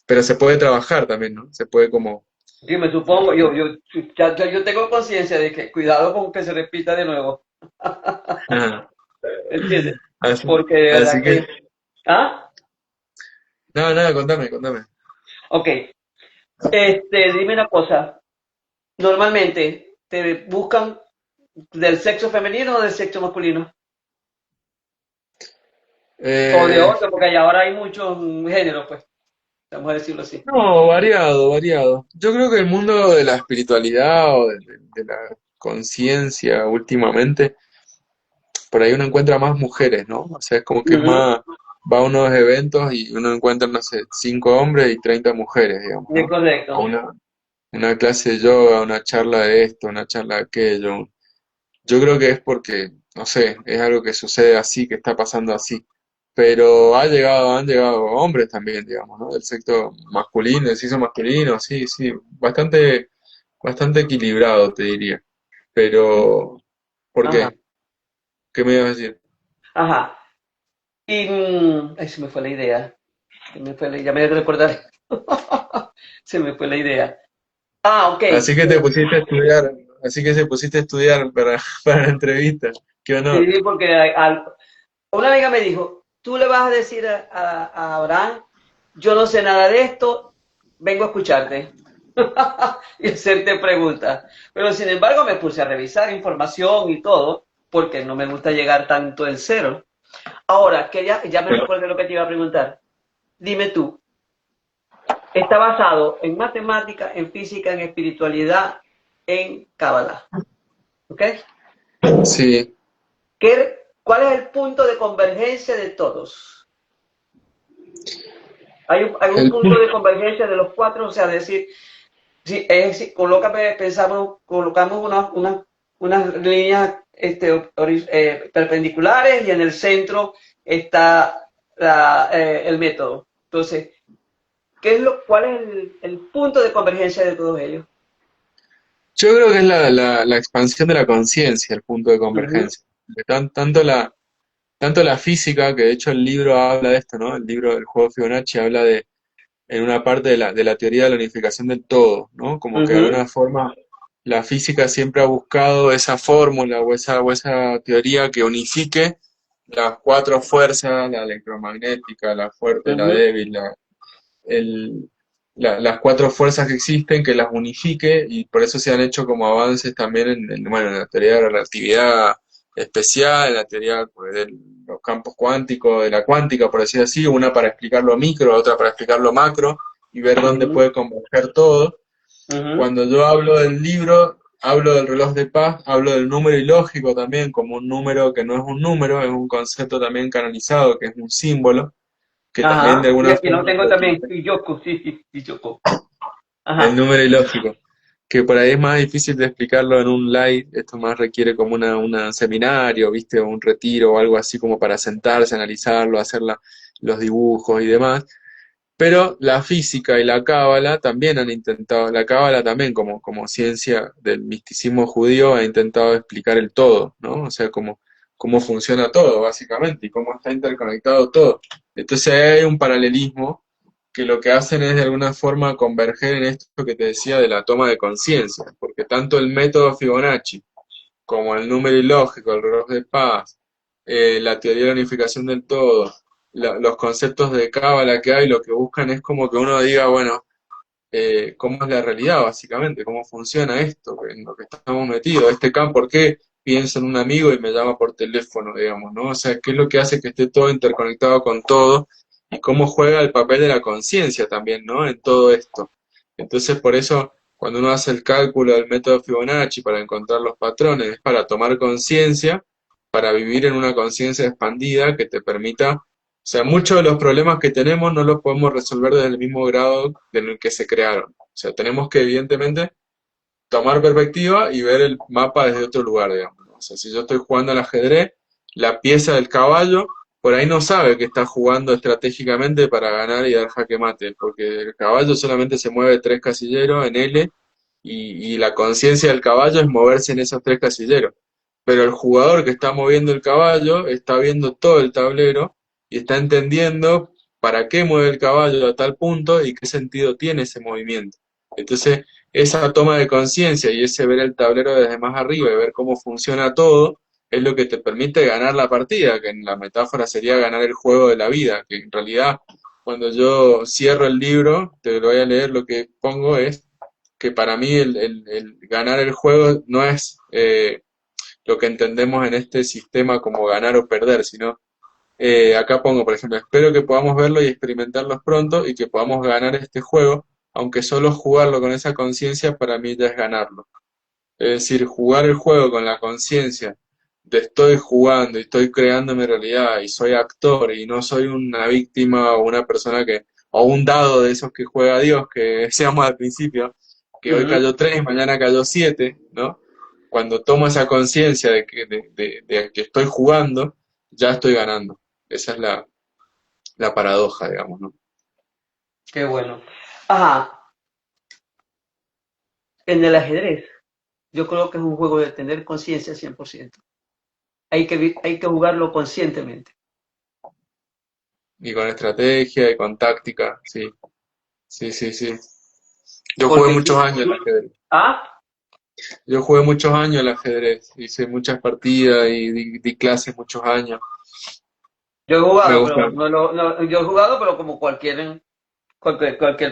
Pero se puede trabajar también, ¿no? Se puede como... Yo me supongo, yo tengo conciencia de que cuidado con que se repita de nuevo. Ajá. ¿Entiendes? Así, Porque de así verdad que... que... ¿Ah? No, nada, contame. Ok. Dime una cosa. Normalmente, ¿te buscan del sexo femenino o del sexo masculino? O de Eh, otro, porque ahora hay muchos géneros, pues, vamos a decirlo así. no, variado, variado. Yo creo que el mundo de la espiritualidad o de la conciencia últimamente por ahí uno encuentra más mujeres, ¿no? O sea, es como que es Ujú, más, va a unos eventos y uno encuentra, no sé, 5 hombres y 30 mujeres, digamos, es ¿no? A correcto. una clase de yoga, una charla de esto, una charla de aquello. Yo creo que es porque, no sé, es algo que sucede así, que está pasando así. Pero han llegado hombres también, digamos, ¿no? Del sexo masculino, del sexo masculino, sí, sí, bastante equilibrado, te diría. Pero, ¿por Ajá, qué? ¿Qué me ibas a decir? ajá. Y, ay, se me fue la idea. Ya me voy a recordar. Se me fue la idea. Ah, ok. Así que te pusiste a estudiar, así que se pusiste a estudiar para la entrevista. Qué honor. Sí, porque una amiga me dijo, tú le vas a decir a Abraham, yo no sé nada de esto, vengo a escucharte y hacerte preguntas. Pero sin embargo me puse a revisar información y todo, porque no me gusta llegar tanto en cero. Ahora, que ya me recuerdo lo que te iba a preguntar. Dime tú, está basado en matemática, en física, en espiritualidad, en cábala. ¿Ok? Sí, ¿Cuál es el punto de convergencia de todos? Hay un el punto de convergencia de los cuatro, o sea, decir, si, colocamos unas líneas perpendiculares y en el centro está el método. Entonces, ¿cuál es el punto de convergencia de todos ellos? Yo creo que es la expansión de la conciencia, el punto de Ujú, convergencia. Porque tanto la física, que de hecho el libro habla de esto, ¿no? El libro del juego Fibonacci habla en una parte de la teoría de la unificación del todo, ¿no? Como que de ujú, alguna forma la física siempre ha buscado esa fórmula o esa teoría que unifique las cuatro fuerzas, la electromagnética, la fuerte, la ujú, débil, el- las cuatro fuerzas que existen, que las unifique, y por eso se han hecho como avances también bueno, en la teoría de la relatividad especial, en la teoría pues, de los campos cuánticos, de la cuántica, por decir así, una para explicar lo micro, otra para explicar lo macro, y ver dónde ujú, puede converger todo. ujú. Cuando yo hablo del libro, hablo del reloj de paz, hablo del número ilógico también, como un número que no es un número, es un concepto también canalizado, que es un símbolo, que también de Ajá, y alguna aquí lo forma tengo también, repite Yoko, sí, sí, sí, Yoko. el Ajá. número ilógico, que por ahí es más difícil de explicarlo en un live, esto más requiere como una seminario, ¿viste? O un retiro o algo así como para sentarse, analizarlo, hacer los dibujos y demás. Pero la física y la cábala también han intentado, la cábala también como ciencia del misticismo judío ha intentado explicar el todo, ¿no? O sea, cómo funciona todo, básicamente, y cómo está interconectado todo. Entonces hay un paralelismo que lo que hacen es de alguna forma converger en esto que te decía de la toma de conciencia, porque tanto el método Fibonacci como el número ilógico, el reloj de paz, la teoría de la unificación del todo, los conceptos de cábala que hay, lo que buscan es como que uno diga, bueno, cómo es la realidad, básicamente, cómo funciona esto, en lo que estamos metidos, este campo, ¿por qué pienso en un amigo y me llama por teléfono, digamos, ¿no? O sea, ¿qué es lo que hace que esté todo interconectado con todo? Y cómo juega el papel de la conciencia también, ¿no? En todo esto. Entonces, por eso, cuando uno hace el cálculo del método Fibonacci para encontrar los patrones, es para tomar conciencia, para vivir en una conciencia expandida que te permita, o sea, muchos de los problemas que tenemos no los podemos resolver desde el mismo grado en el que se crearon. O sea, tenemos que evidentemente tomar perspectiva y ver el mapa desde otro lugar, digamos, ¿no? O sea, si yo estoy jugando al ajedrez, la pieza del caballo por ahí no sabe que está jugando estratégicamente para ganar y dar jaque mate, porque el caballo solamente se mueve tres casilleros en L y la conciencia del caballo es moverse en esos tres casilleros. Pero el jugador que está moviendo el caballo está viendo todo el tablero y está entendiendo para qué mueve el caballo a tal punto y qué sentido tiene ese movimiento. Entonces, esa toma de conciencia y ese ver el tablero desde más arriba y ver cómo funciona todo, es lo que te permite ganar la partida, que en la metáfora sería ganar el juego de la vida, que en realidad cuando yo cierro el libro, te lo voy a leer, lo que pongo es que para mí el ganar el juego no es lo que entendemos en este sistema como ganar o perder, sino acá pongo, por ejemplo, espero que podamos verlo y experimentarlos pronto y que podamos ganar este juego, aunque solo jugarlo con esa conciencia para mí ya es ganarlo. Es decir, jugar el juego con la conciencia de estoy jugando y estoy creando mi realidad y soy actor y no soy una víctima o una persona o un dado de esos que juega Dios, que decíamos al principio, que hoy Ujú. cayó 3 mañana cayó 7, ¿no? Cuando tomo esa conciencia de que estoy jugando, ya estoy ganando. Esa es la paradoja, digamos, ¿no? Qué bueno. Ajá, en el ajedrez, yo creo que es un juego de tener conciencia 100%. Hay que jugarlo conscientemente. Y con estrategia y con táctica, sí, sí, sí, sí. Yo jugué Porque muchos años al ajedrez. ah, Yo jugué muchos años al ajedrez, hice muchas partidas y di clases muchos años. yo he Me jugado, gusta. pero yo he jugado, pero como cualquier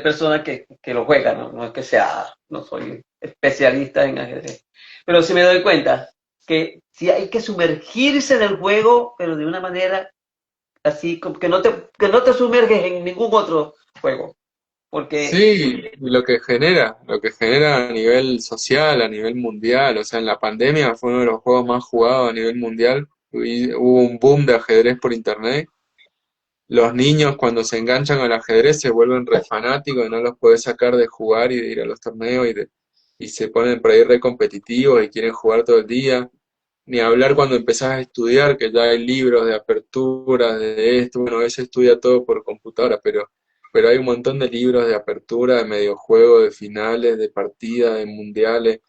persona que lo juega, ¿no? No es que no soy especialista en ajedrez. Pero sí me doy cuenta que sí hay que sumergirse en el juego, pero de una manera así como que no te sumerges en ningún otro juego, porque Sí, y lo que genera a nivel social, a nivel mundial, o sea, en la pandemia fue uno de los juegos más jugados a nivel mundial, y hubo un boom de ajedrez por internet. Los niños cuando se enganchan al ajedrez se vuelven re fanáticos y no los podés sacar de jugar y de ir a los torneos y se ponen por ahí re competitivos y quieren jugar todo el día. Ni hablar cuando empezás a estudiar, que ya hay libros de apertura, de esto, bueno, a veces estudia todo por computadora, pero hay un montón de libros de apertura, de mediojuegos, de finales, de partidas, de mundiales.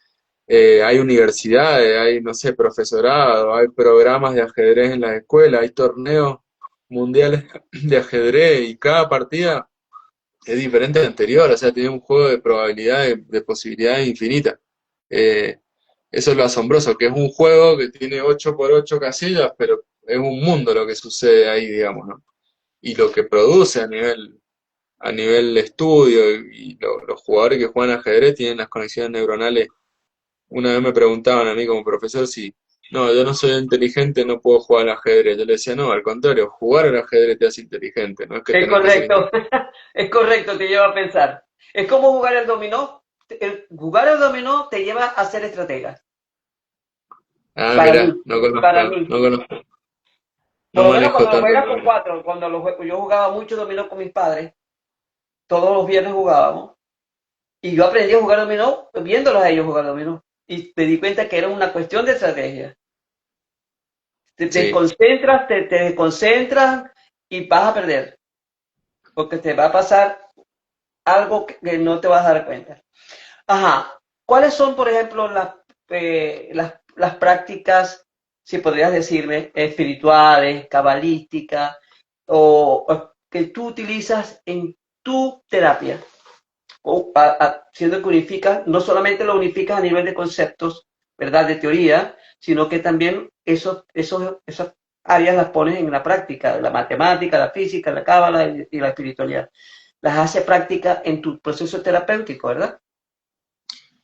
Hay universidades, hay, no sé, profesorado, hay programas de ajedrez en las escuelas, hay torneos mundiales de ajedrez y cada partida es diferente a la anterior, o sea, tiene un juego de probabilidades, de posibilidades infinitas. Eh, Eso es lo asombroso, que es un juego que tiene 8 por 8 casillas, pero es un mundo lo que sucede ahí, digamos, ¿no? Y lo que produce a nivel estudio y los jugadores que juegan ajedrez tienen las conexiones neuronales. Una vez me preguntaban a mí como profesor si, no, yo no soy inteligente, no puedo jugar al ajedrez. Yo le decía, no, al contrario, jugar al ajedrez te hace inteligente, no es que es tenés que ser correcto, inteligente. es correcto, te lleva a pensar. Es como jugar el dominó. Jugar el dominó te lleva a ser estratega, Ah, para mira, mí, no para conozco, mí. no conozco, Por no lo menos manejo cuando lo tanto el juegas con dominó. cuatro, yo jugaba mucho dominó con mis padres, todos los viernes jugábamos, y yo aprendí a jugar dominó viéndolos a ellos jugar dominó. Y me di cuenta que era una cuestión de estrategia. Te Sí, desconcentras, te desconcentras y vas a perder, porque te va a pasar algo que no te vas a dar cuenta. Ajá. ¿Cuáles son, por ejemplo, las prácticas, si podrías decirme, espirituales, cabalísticas, o que tú utilizas en tu terapia? Siendo que unificas, no solamente lo unificas a nivel de conceptos, ¿verdad? De teoría, sino que también esas áreas las pones en la práctica, la matemática, la física, la cábala y la espiritualidad. Las hace práctica en tu proceso terapéutico, ¿verdad?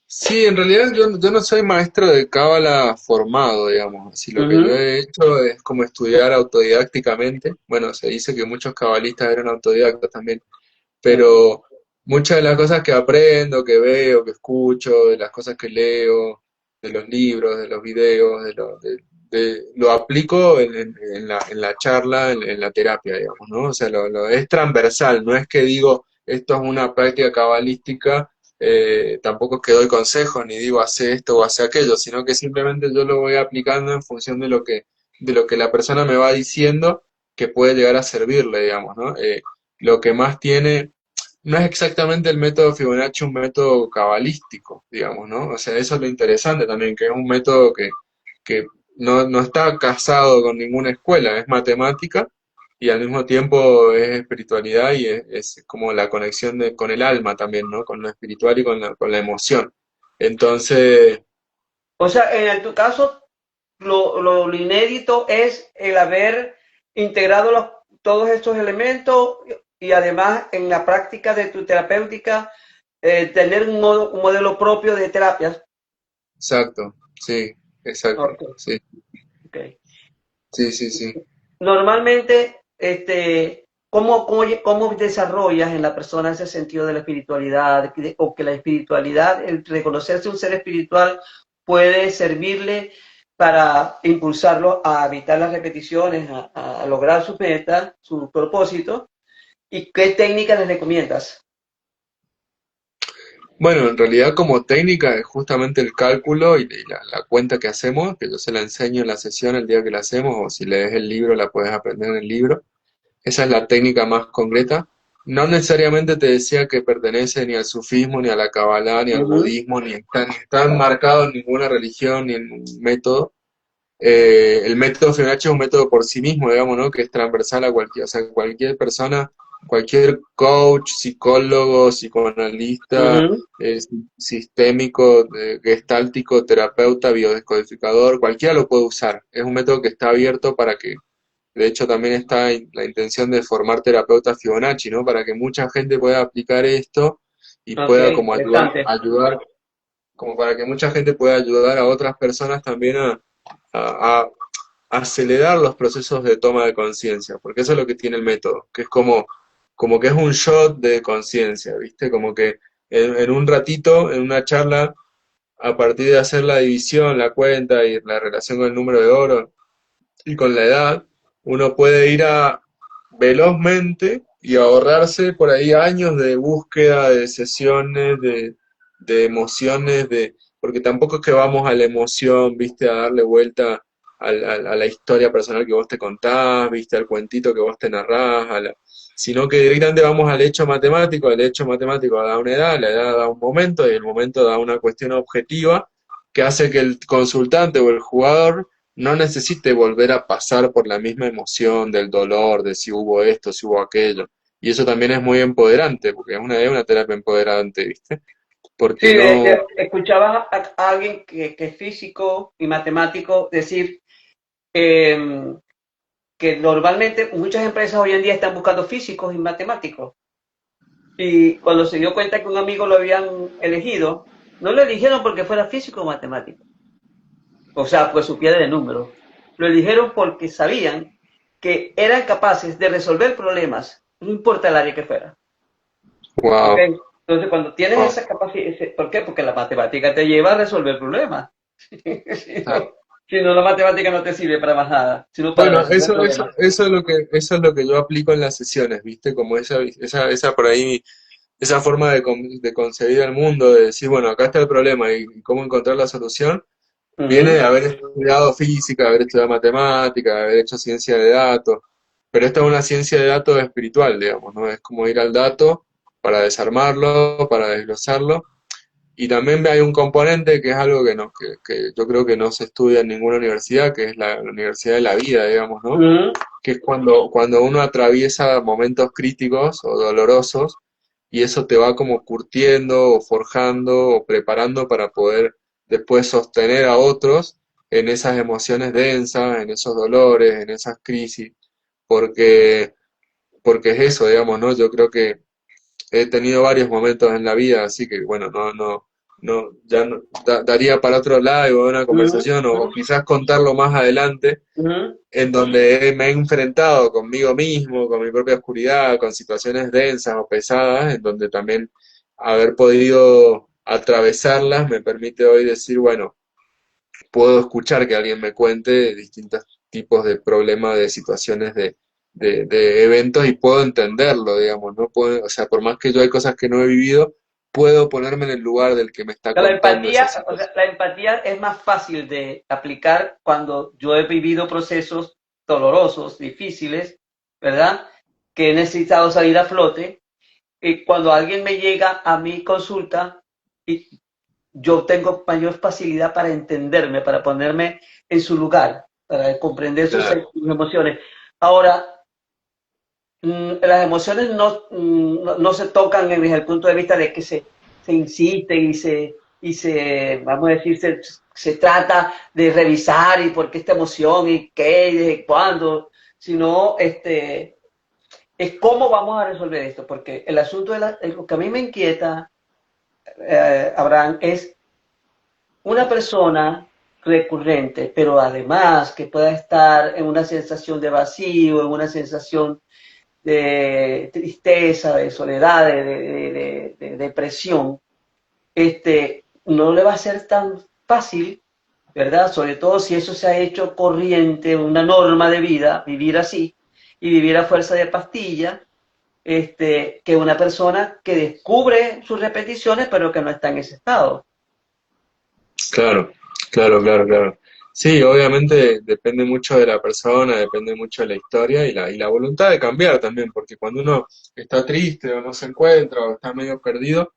sí, en realidad yo no soy maestro de cábala formado, digamos, así lo que yo Ujú. he hecho es como estudiar autodidácticamente. Bueno, se dice que muchos cabalistas eran autodidactas también, Sí. pero muchas de las cosas que aprendo, que veo, que escucho, de las cosas que leo, de los libros, de los videos, lo aplico en la charla, en la terapia, digamos, ¿no? O sea, es transversal, no es que digo, esto es una práctica cabalística, tampoco es que doy consejos, ni digo, hace esto o hace aquello, sino que simplemente yo lo voy aplicando en función de lo que la persona me va diciendo que puede llegar a servirle, digamos, ¿no? Lo que más tiene no es exactamente el método Fibonacci un método cabalístico, digamos, ¿no? O sea, eso es lo interesante también, que es un método que no está casado con ninguna escuela, es matemática y al mismo tiempo es espiritualidad y es como la conexión con el alma también, ¿no? Con lo espiritual y con la emoción. Entonces, O sea, en tu caso, lo inédito es el haber integrado todos estos elementos y además en la práctica de tu terapéutica tener un modelo propio de terapias. exacto, sí, exacto, Ok, sí, ok. sí, sí, sí. Normalmente, ¿cómo desarrollas en la persona ese sentido de la espiritualidad? O que la espiritualidad, el reconocerse un ser espiritual, puede servirle para impulsarlo a evitar las repeticiones, a lograr sus metas, su propósito. ¿Y qué técnicas les recomiendas? Bueno, en realidad como técnica es justamente el cálculo y la cuenta que hacemos, que yo se la enseño en la sesión el día que la hacemos, o si lees el libro la puedes aprender en el libro. Esa es la técnica más concreta. No necesariamente te decía que pertenece ni al sufismo, ni a la cabalá, ni al Ujú. budismo, ni está enmarcado en ninguna religión, ni en un método. El método Fibonacci es un método por sí mismo, digamos, ¿no? Que es transversal a cualquier, o sea, cualquier persona, cualquier coach, psicólogo, psicoanalista, Ujú. sistémico, gestáltico, terapeuta, biodescodificador, cualquiera lo puede usar. Es un método que está abierto para que, de hecho, también está la intención de formar terapeutas Fibonacci, ¿no? Para que mucha gente pueda aplicar esto y Ok, pueda como interesante. ayudar, como para que mucha gente pueda ayudar a otras personas también a, acelerar los procesos de toma de conciencia, porque eso es lo que tiene el método, que es como que es un shot de conciencia, ¿viste? Como que en un ratito, en una charla, a partir de hacer la división, la cuenta y la relación con el número de oro y con la edad, uno puede ir a velozmente y ahorrarse por ahí años de búsqueda, de sesiones, de emociones, porque tampoco es que vamos a la emoción, viste, a darle vuelta a la historia personal que vos te contás, viste, al cuentito que vos te narrás, sino que directamente vamos al hecho matemático, el hecho matemático da una edad, la edad da un momento y el momento da una cuestión objetiva que hace que el consultante o el jugador no necesite volver a pasar por la misma emoción del dolor, de si hubo esto, si hubo aquello. Y eso también es muy empoderante, porque es una terapia empoderante, ¿viste? Sí, Porque no, escuchabas a alguien que es físico y matemático decir eh, que normalmente muchas empresas hoy en día están buscando físicos y matemáticos. Y cuando se dio cuenta que un amigo lo habían elegido, no lo eligieron porque fuera físico o matemático, o sea, pues supiera de números. Lo eligieron porque sabían que eran capaces de resolver problemas, no importa el área que fuera. ¿Ok? wow, Entonces, cuando tienes wow, esa capacidad, ¿por qué? Porque la matemática te lleva a resolver problemas. Si no, claro. si no, la matemática no te sirve para más nada, sino para Bueno, resolver problemas. eso es lo que yo aplico en las sesiones, ¿viste? Como esa por ahí, esa forma de concebir el mundo, de decir, bueno, acá está el problema y cómo encontrar la solución, viene de Ujú, haber estudiado física, de haber estudiado matemática, de haber hecho ciencia de datos, pero esta es una ciencia de datos espiritual, digamos, ¿no? Es como ir al dato para desarmarlo, para desglosarlo, y también hay un componente que es algo que, no, que yo creo que no se estudia en ninguna universidad, que es la universidad de la vida, digamos, ¿no? ujú. Que es cuando uno atraviesa momentos críticos o dolorosos, y eso te va como curtiendo o forjando o preparando para poder después sostener a otros en esas emociones densas, en esos dolores, en esas crisis, porque, porque es eso, digamos, ¿no? Yo creo que he tenido varios momentos en la vida, así que bueno, ya no, daría para otro lado o una Ujú, conversación ujú, o quizás contarlo más adelante ujú. en donde me he enfrentado conmigo mismo, con mi propia oscuridad, con situaciones densas o pesadas, en donde también haber podido atravesarlas me permite hoy decir, bueno, puedo escuchar que alguien me cuente distintos tipos de problemas, de situaciones, de eventos y puedo entenderlo, digamos, ¿no? Puedo, o sea, por más que yo hay cosas que no he vivido, puedo ponerme en el lugar del que me está La contando esa empatía, o sea, situación. la empatía es más fácil de aplicar cuando yo he vivido procesos dolorosos, difíciles, ¿verdad? Que he necesitado salir a flote. Y cuando alguien me llega a mi consulta, y yo tengo mayor facilidad para entenderme, para ponerme en su lugar, para comprender Claro, sus emociones. Ahora, las emociones no se tocan desde el punto de vista de que se insiste vamos a decir, se trata de revisar y por qué esta emoción y qué y desde cuándo, sino es cómo vamos a resolver esto, porque el asunto lo que a mí me inquieta, Abraham, es una persona recurrente, pero además que pueda estar en una sensación de vacío, en una sensación de tristeza, de soledad, de depresión, no le va a ser tan fácil, ¿verdad? Sobre todo si eso se ha hecho corriente, una norma de vida, vivir así, y vivir a fuerza de pastilla, que una persona que descubre sus repeticiones, pero que no está en ese estado. claro, claro. Sí, obviamente depende mucho de la persona, depende mucho de la historia y la voluntad de cambiar también, porque cuando uno está triste o no se encuentra o está medio perdido,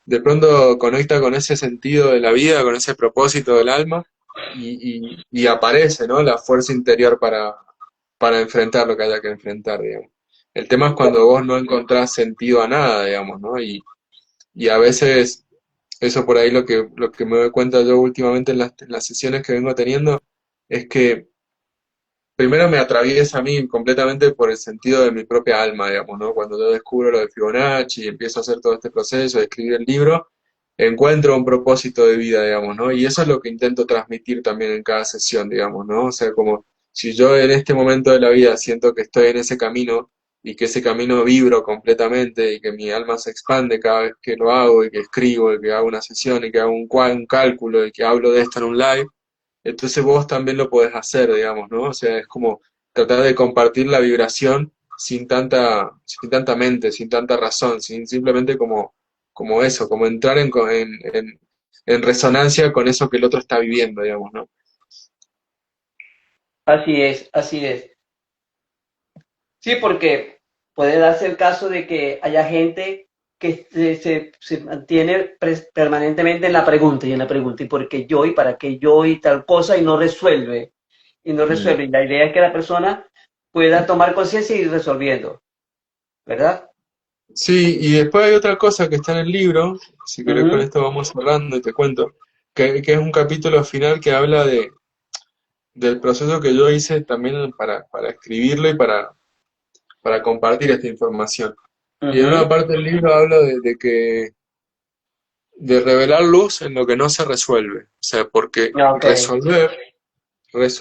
de pronto conecta con ese sentido de la vida, con ese propósito del alma y aparece, ¿no? La fuerza interior para enfrentar lo que haya que enfrentar, digamos. El tema es cuando vos no encontrás sentido a nada, digamos, ¿no? Y a veces eso por ahí lo que me doy cuenta yo últimamente en las sesiones que vengo teniendo es que primero me atraviesa a mí completamente por el sentido de mi propia alma, digamos, ¿no? Cuando yo descubro lo de Fibonacci y empiezo a hacer todo este proceso de escribir el libro, encuentro un propósito de vida, digamos, ¿no? Y eso es lo que intento transmitir también en cada sesión, digamos, ¿no? O sea, como si yo en este momento de la vida siento que estoy en ese camino y que ese camino vibro completamente y que mi alma se expande cada vez que lo hago y que escribo y que hago una sesión y que hago un cálculo y que hablo de esto en un live, entonces vos también lo podés hacer, digamos, ¿no? O sea, es como tratar de compartir la vibración sin tanta mente, sin tanta razón, simplemente como eso, como entrar en resonancia con eso que el otro está viviendo, digamos, ¿no? Así es, así es. Sí, porque puede darse el caso de que haya gente que se mantiene permanentemente en la pregunta y en la pregunta, ¿y por qué yo? ¿Y para qué yo? Y tal cosa, y no resuelve. Y no Mm. resuelve. Y la idea es que la persona pueda tomar conciencia y ir resolviendo, ¿verdad? Sí, y después hay otra cosa que está en el libro, si querés con Ujú. esto vamos hablando y te cuento, que es un capítulo final que habla del proceso que yo hice también para escribirlo y para compartir esta información. Y en una Ujú. parte del libro habla de revelar luz en lo que no se resuelve. O sea, porque Ok, resolver es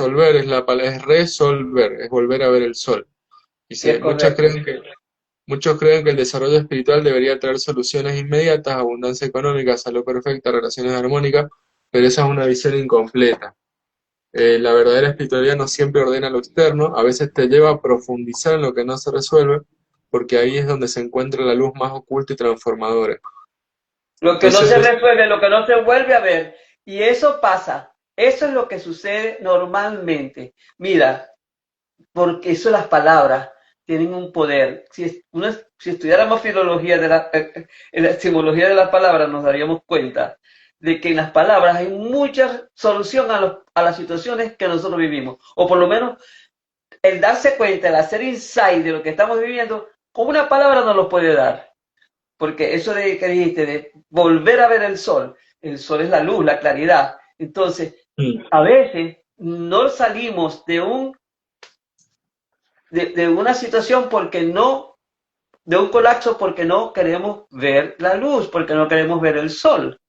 es resolver, es volver a ver el sol. Y sí es correcto. muchos creen que el desarrollo espiritual debería traer soluciones inmediatas, abundancia económica, salud perfecta, relaciones armónicas, pero esa es una visión incompleta. La verdadera espiritualidad no siempre ordena lo externo, a veces te lleva a profundizar en lo que no se resuelve, porque ahí es donde se encuentra la luz más oculta y transformadora. Lo que no se Entonces, resuelve, lo que no se vuelve a ver. Y eso pasa. Eso es lo que sucede normalmente. Mira, porque eso las palabras tienen un poder. Si estudiáramos filología la etimología de las palabras, nos daríamos cuenta de que en las palabras hay mucha solución a las situaciones que nosotros vivimos. O por lo menos el darse cuenta, el hacer insight de lo que estamos viviendo, con una palabra nos lo puede dar. Porque eso de que dijiste, de volver a ver el sol es la luz, la claridad. Entonces, mm, a veces no salimos de una situación porque no, de un colapso porque no queremos ver la luz, porque no queremos ver el sol.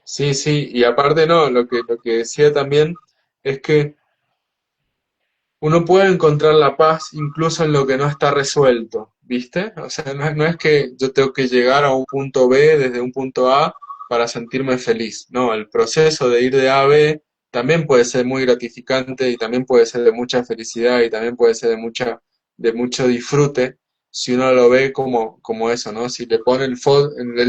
sí, sí, y aparte no, lo que decía también es que uno puede encontrar la paz incluso en lo que no está resuelto, ¿viste? O sea, no es que yo tengo que llegar a un punto B desde un punto A para sentirme feliz. No, el proceso de ir de A a B también puede ser muy gratificante y también puede ser de mucha felicidad y también puede ser de mucho disfrute si uno lo ve como eso, ¿no? Si le pone el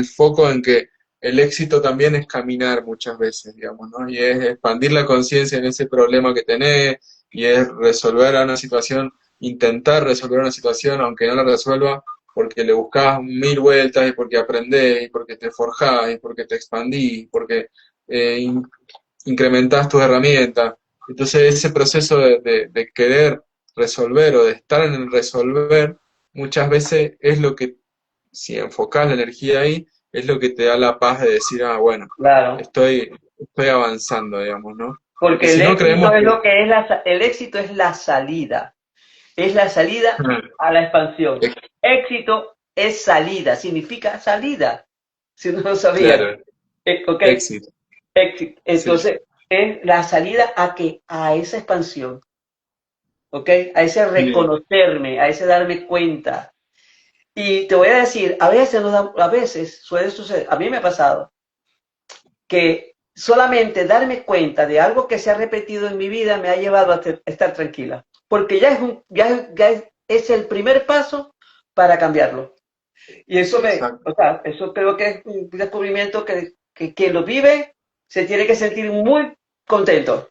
foco en que el éxito también es caminar muchas veces, digamos, ¿no? Y es expandir la conciencia en ese problema que tenés y es resolver una situación, intentar resolver una situación, aunque no la resuelva, porque le buscas mil vueltas y porque aprendés y porque te forjás y porque te expandís y porque eh, in- incrementás tus herramientas. Entonces ese proceso de querer resolver o de estar en el resolver, muchas veces es lo que, si enfocás la energía ahí, es lo que te da la paz de decir, ah, bueno, Claro, estoy avanzando, digamos, ¿no? Porque porque el si no creemos éxito es que lo que es el éxito es la salida a la expansión. Éxito es salida, significa salida, si no lo sabía. claro, Ok, éxito, éxito. sí, Entonces, es la salida a que a esa expansión, ¿ok? A ese sí, reconocerme, a ese darme cuenta. Y te voy a decir, a veces suele suceder, a mí me ha pasado, que solamente darme cuenta de algo que se ha repetido en mi vida me ha llevado a estar tranquila. Porque es el primer paso para cambiarlo. Y exacto. eso creo que es un descubrimiento que quien lo vive se tiene que sentir muy contento.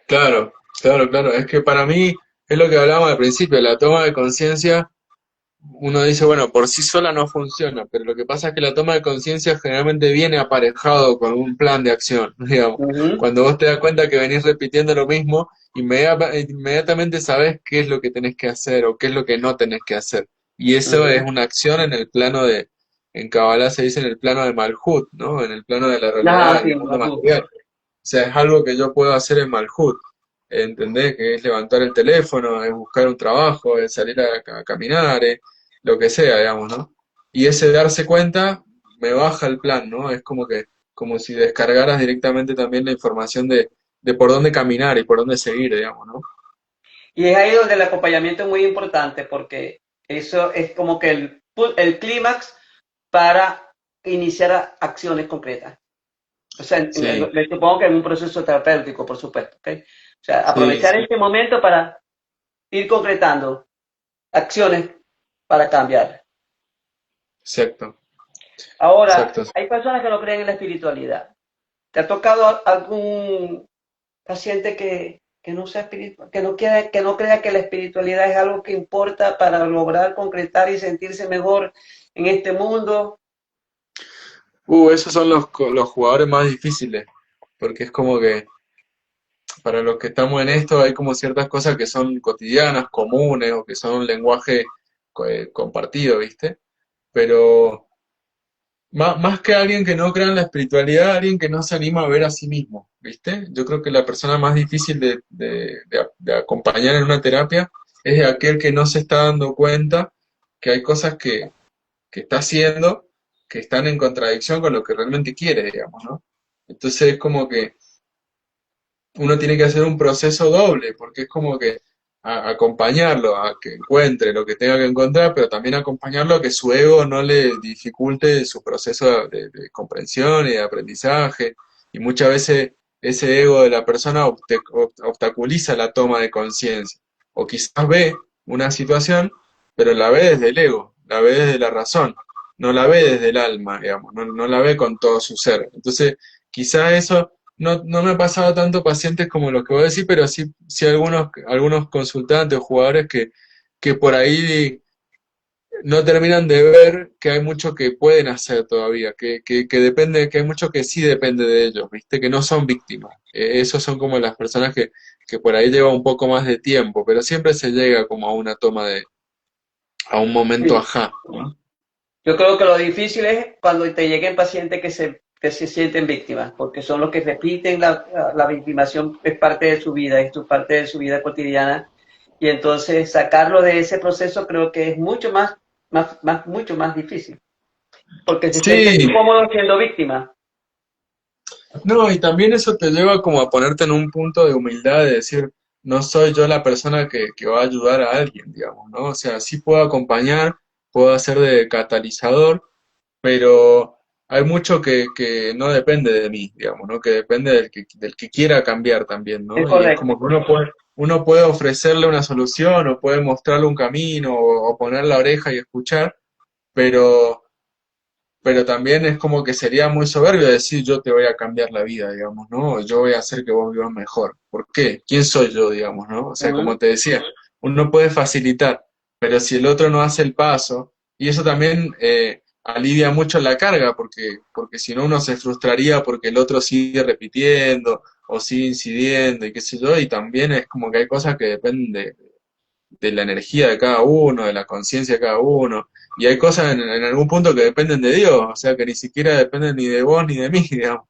Claro, claro, claro. Es que para mí es lo que hablábamos al principio, la toma de conciencia, uno dice, bueno, por sí sola no funciona, pero lo que pasa es que la toma de conciencia generalmente viene aparejado con un plan de acción, digamos. Ujú, Cuando vos te das cuenta que venís repitiendo lo mismo, inmediatamente sabés qué es lo que tenés que hacer o qué es lo que no tenés que hacer. Y eso es ujú. una acción en el plano en Kabbalah se dice en el plano de Malhut, ¿no? En el plano de la Ah, realidad, en sí, el mundo Malhut. material. O sea, es algo que yo puedo hacer en Malhut, ¿entendés? Que es levantar el teléfono, es buscar un trabajo, es salir a caminar, lo que sea, digamos, ¿no? Y ese darse cuenta me baja el plan, ¿no? Es como si descargaras directamente también la información de por dónde caminar y por dónde seguir, digamos, ¿no? Y es ahí donde el acompañamiento es muy importante porque eso es como que el clímax para iniciar acciones concretas. O sea, Sí, le supongo que en un proceso terapéutico, por supuesto. ¿Okay? O sea, sí, aprovechar sí, este momento para ir concretando acciones para cambiar. exacto, Ahora, exacto. hay personas que no creen en la espiritualidad. ¿Te ha tocado algún paciente que no sea espiritual, que no crea que la espiritualidad es algo que importa para lograr concretar y sentirse mejor en este mundo? Esos son los jugadores más difíciles, porque es como que para los que estamos en esto hay como ciertas cosas que son cotidianas, comunes, o que son un lenguaje compartido, ¿viste? Pero más que alguien que no crea en la espiritualidad, alguien que no se anima a ver a sí mismo, ¿viste? Yo creo que la persona más difícil de acompañar en una terapia es aquel que no se está dando cuenta que hay cosas que está haciendo que están en contradicción con lo que realmente quiere, digamos, ¿no? Entonces es como que uno tiene que hacer un proceso doble, porque es como que acompañarlo a que encuentre lo que tenga que encontrar, pero también acompañarlo a que su ego no le dificulte su proceso de comprensión y de aprendizaje. Y muchas veces ese ego de la persona obstaculiza la toma de conciencia. O quizás ve una situación, pero la ve desde el ego, la ve desde la razón, no la ve desde el alma, digamos, no la ve con todo su ser. Entonces, quizás eso no me ha pasado tanto pacientes como los que voy a decir, pero sí algunos consultantes o jugadores que por ahí no terminan de ver que hay mucho que pueden hacer todavía, que depende, que hay mucho que sí depende de ellos, ¿viste? Que no son víctimas. Esos son como las personas que por ahí lleva un poco más de tiempo, pero siempre se llega como a una a un momento Sí. ajá, ¿no? Yo creo que lo difícil es cuando te lleguen pacientes que se sienten víctimas, porque son los que repiten la victimación, es parte de su vida, es parte de su vida cotidiana, y entonces sacarlo de ese proceso creo que es mucho más difícil, porque se sienten Sí, incómodos siendo víctimas. no, y también eso te lleva como a ponerte en un punto de humildad de decir, no soy yo la persona que va a ayudar a alguien, digamos, ¿no? O sea, sí puedo acompañar, puedo hacer de catalizador, pero hay mucho que no depende de mí, digamos, ¿no? Que depende del que quiera cambiar también, Es ¿no? Y es correcto. como que uno puede ofrecerle una solución o puede mostrarle un camino o poner la oreja y escuchar, pero también es como que sería muy soberbio decir yo te voy a cambiar la vida, digamos, ¿no? Yo voy a hacer que vos vivas mejor. ¿Por qué? ¿Quién soy yo, digamos, ¿no? O sea, Ujú. como te decía, uno puede facilitar, pero si el otro no hace el paso, y eso también alivia mucho la carga, porque si no uno se frustraría porque el otro sigue repitiendo o sigue incidiendo y qué sé yo, y también es como que hay cosas que dependen de la energía de cada uno, de la conciencia de cada uno. Y hay cosas en algún punto que dependen de Dios, o sea que ni siquiera dependen ni de vos ni de mí, digamos.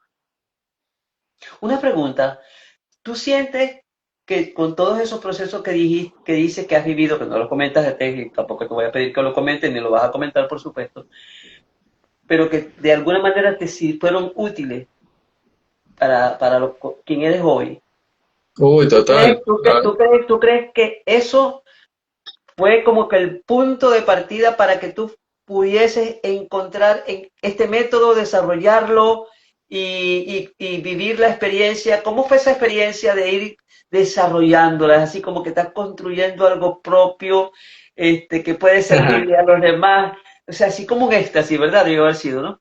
Una pregunta, ¿tú sientes que con todos esos procesos que dices que has vivido, que no lo comentas, y tampoco te voy a pedir que lo comentes, ni lo vas a comentar, por supuesto, pero que de alguna manera te sí fueron útiles para quien eres hoy? Uy, total. Tú crees que eso fue como que el punto de partida para que tú pudieses encontrar en este método, desarrollarlo y vivir la experiencia? ¿Cómo fue esa experiencia de ir desarrollándola? Así como que estás construyendo algo propio, que puede servirle a los demás. O sea, así como un éxtasis, ¿verdad? Debe haber sido, ¿no?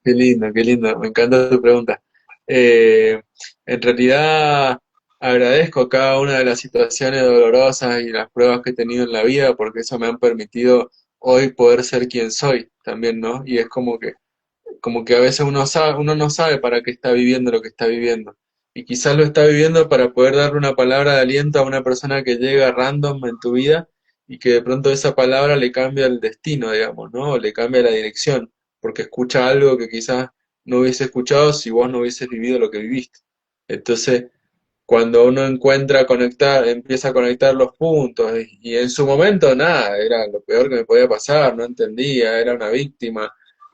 Qué lindo, me encanta tu pregunta. Eh, en realidad agradezco cada una de las situaciones dolorosas y las pruebas que he tenido en la vida porque eso me han permitido hoy poder ser quien soy también, ¿no? Y es como que a veces uno no sabe para qué está viviendo lo que está viviendo. Y quizás lo está viviendo para poder darle una palabra de aliento a una persona que llega random en tu vida y que de pronto esa palabra le cambia el destino, digamos, ¿no? O le cambia la dirección, porque escucha algo que quizás no hubiese escuchado si vos no hubieses vivido lo que viviste. Entonces, cuando uno encuentra conectar, empieza a conectar los puntos, y en su momento nada, era lo peor que me podía pasar, no entendía, era una víctima,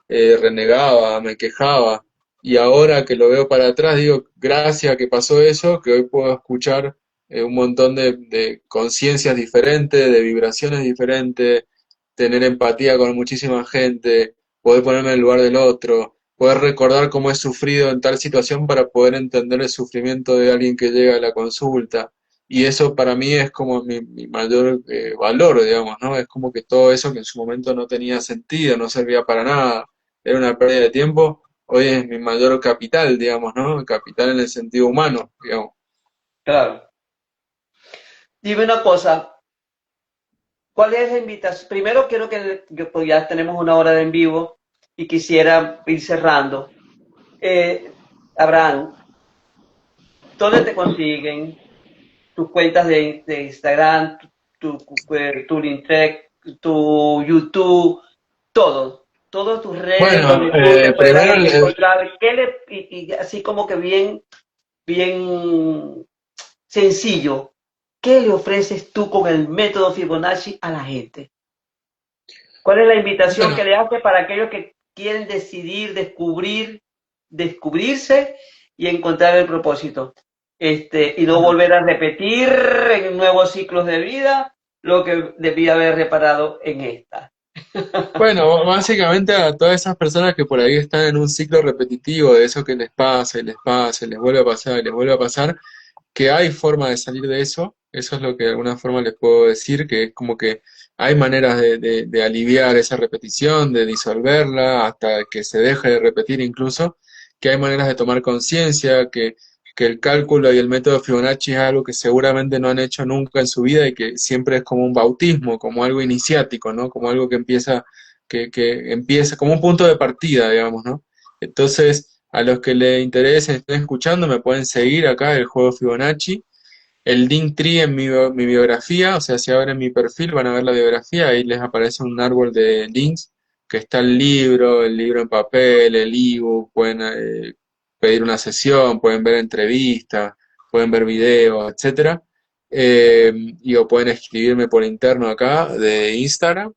renegaba, me quejaba, y ahora que lo veo para atrás, digo, gracias a que pasó eso, que hoy puedo escuchar un montón de conciencias diferentes, de vibraciones diferentes, tener empatía con muchísima gente, poder ponerme en el lugar del otro, poder recordar cómo he sufrido en tal situación para poder entender el sufrimiento de alguien que llega a la consulta. Y eso para mí es como mi mayor valor, digamos, ¿no? Es como que todo eso que en su momento no tenía sentido, no servía para nada, era una pérdida de tiempo, hoy es mi mayor capital, digamos, ¿no? Capital en el sentido humano, digamos. Claro. Dime una cosa, ¿cuál es la invitación? Primero quiero pues ya tenemos una hora de en vivo y quisiera ir cerrando. Abraham, ¿dónde te consiguen tus cuentas de Instagram, tu Linktree, tu YouTube, todas tus redes Bueno, donde tú te primero, puedas encontrar, y así como que bien sencillo, ¿qué le ofreces tú con el método Fibonacci a la gente? ¿Cuál es la invitación que bueno, le haces para aquellos que quieren decidir, descubrirse y encontrar el propósito? Y no bueno, volver a repetir en nuevos ciclos de vida lo que debía haber reparado en esta. bueno, básicamente a todas esas personas que por ahí están en un ciclo repetitivo de eso que les pasa y les pasa y les vuelve a pasar y les vuelve a pasar, que hay forma de salir de eso es lo que de alguna forma les puedo decir, que es como que hay maneras de aliviar esa repetición, de disolverla, hasta que se deje de repetir incluso, que hay maneras de tomar conciencia, que el cálculo y el método Fibonacci es algo que seguramente no han hecho nunca en su vida y que siempre es como un bautismo, como algo iniciático, ¿no? Como algo que empieza como un punto de partida, digamos, ¿no? Entonces, a los que les interese, estén escuchando, me pueden seguir acá, el juego Fibonacci. El Linktree en mi biografía, o sea, si abren mi perfil van a ver la biografía, ahí les aparece un árbol de links, que está el libro en papel, el ebook, pueden pedir una sesión, pueden ver entrevistas, pueden ver videos, etcétera. O pueden escribirme por interno acá de Instagram.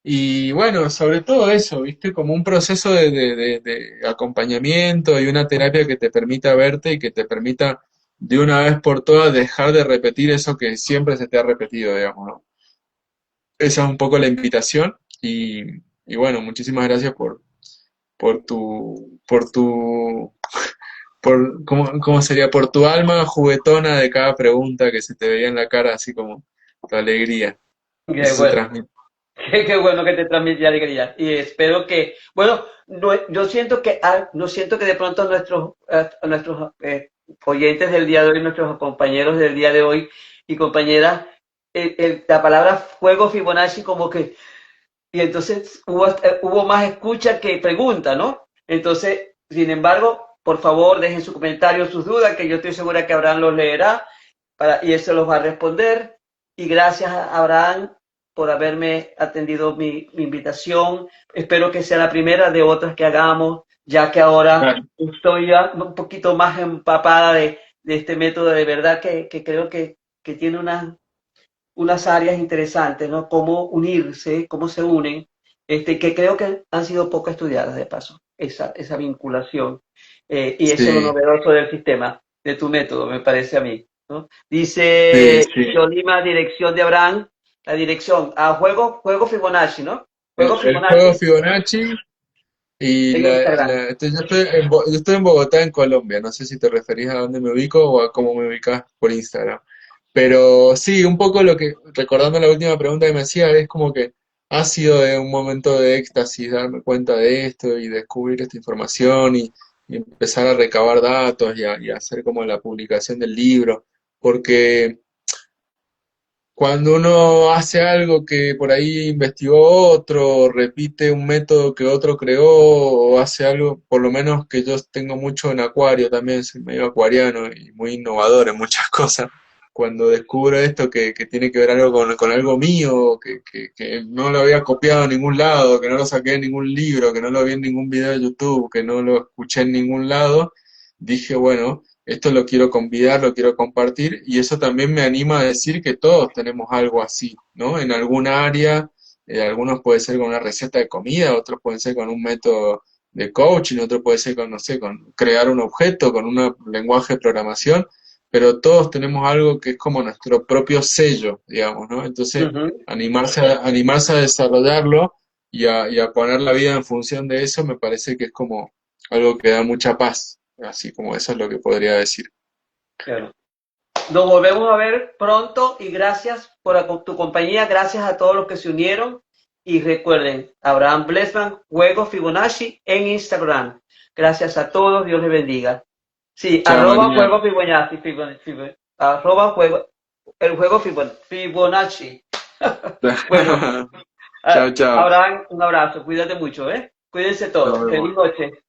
Y bueno, sobre todo eso, ¿viste? Como un proceso de acompañamiento y una terapia que te permita verte y que te permita de una vez por todas dejar de repetir eso que siempre se te ha repetido, digamos, ¿no? Esa es un poco la invitación y bueno, muchísimas gracias ¿cómo sería? Por tu alma juguetona de cada pregunta que se te veía en la cara, así como tu alegría. Qué Eso se bueno, transmite. qué bueno que te transmite alegría. Y espero que, bueno, yo siento que, no siento que de pronto nuestros oyentes del día de hoy, nuestros compañeros del día de hoy y compañeras, la palabra fuego Fibonacci como que y entonces hubo más escucha que pregunta, ¿no? Entonces, sin embargo, por favor, dejen su comentario, sus dudas, que yo estoy segura que Abraham los leerá y él se los va a responder. Y gracias a Abraham por haberme atendido mi invitación. Espero que sea la primera de otras que hagamos, ya que ahora Claro. estoy ya un poquito más empapada de este método de verdad que creo que tiene unas áreas interesantes, ¿no? Cómo unirse, cómo se unen, que creo que han sido poco estudiadas de paso, esa vinculación. Y eso es lo Sí, novedoso del sistema, de tu método, me parece a mí, ¿no? sí, Dice sí. Yolima, dirección de Abraham, la dirección a juego Fibonacci, ¿no? Juego El juego Fibonacci Fibonacci y en Instagram. yo estoy en Bogotá, en Colombia. No sé si te referís a dónde me ubico o a cómo me ubicas por Instagram. Pero sí, un poco lo que, recordando la última pregunta que me hacía, es como que ha sido de un momento de éxtasis darme cuenta de esto y descubrir esta información y empezar a recabar datos y a hacer como la publicación del libro. Porque cuando uno hace algo que por ahí investigó otro, repite un método que otro creó, o hace algo, por lo menos que yo tengo mucho en acuario también, soy medio acuariano y muy innovador en muchas cosas. Cuando descubro esto que tiene que ver algo con algo mío, que no lo había copiado en ningún lado, que no lo saqué en ningún libro, que no lo vi en ningún video de YouTube, que no lo escuché en ningún lado, dije, bueno, esto lo quiero convidar, lo quiero compartir y eso también me anima a decir que todos tenemos algo así, ¿no? En algún área, algunos puede ser con una receta de comida, otros pueden ser con un método de coaching, otro puede ser con, no sé, con crear un objeto, con un lenguaje de programación, pero todos tenemos algo que es como nuestro propio sello, digamos, ¿no? Entonces, Ujú. animarse a desarrollarlo y a poner la vida en función de eso, me parece que es como algo que da mucha paz, así como eso es lo que podría decir. Claro. Nos volvemos a ver pronto y gracias por tu compañía, gracias a todos los que se unieron y recuerden, Abraham Blessman, Juego Fibonacci en Instagram. Gracias a todos, Dios les bendiga. Sí, Chao, María. Juego Fibonacci, arroba juego, el juego Fibonacci. Bueno, Chao, chao. Abraham, un abrazo, cuídate mucho, ¿eh? Cuídense Nos todos. vemos. Feliz noche.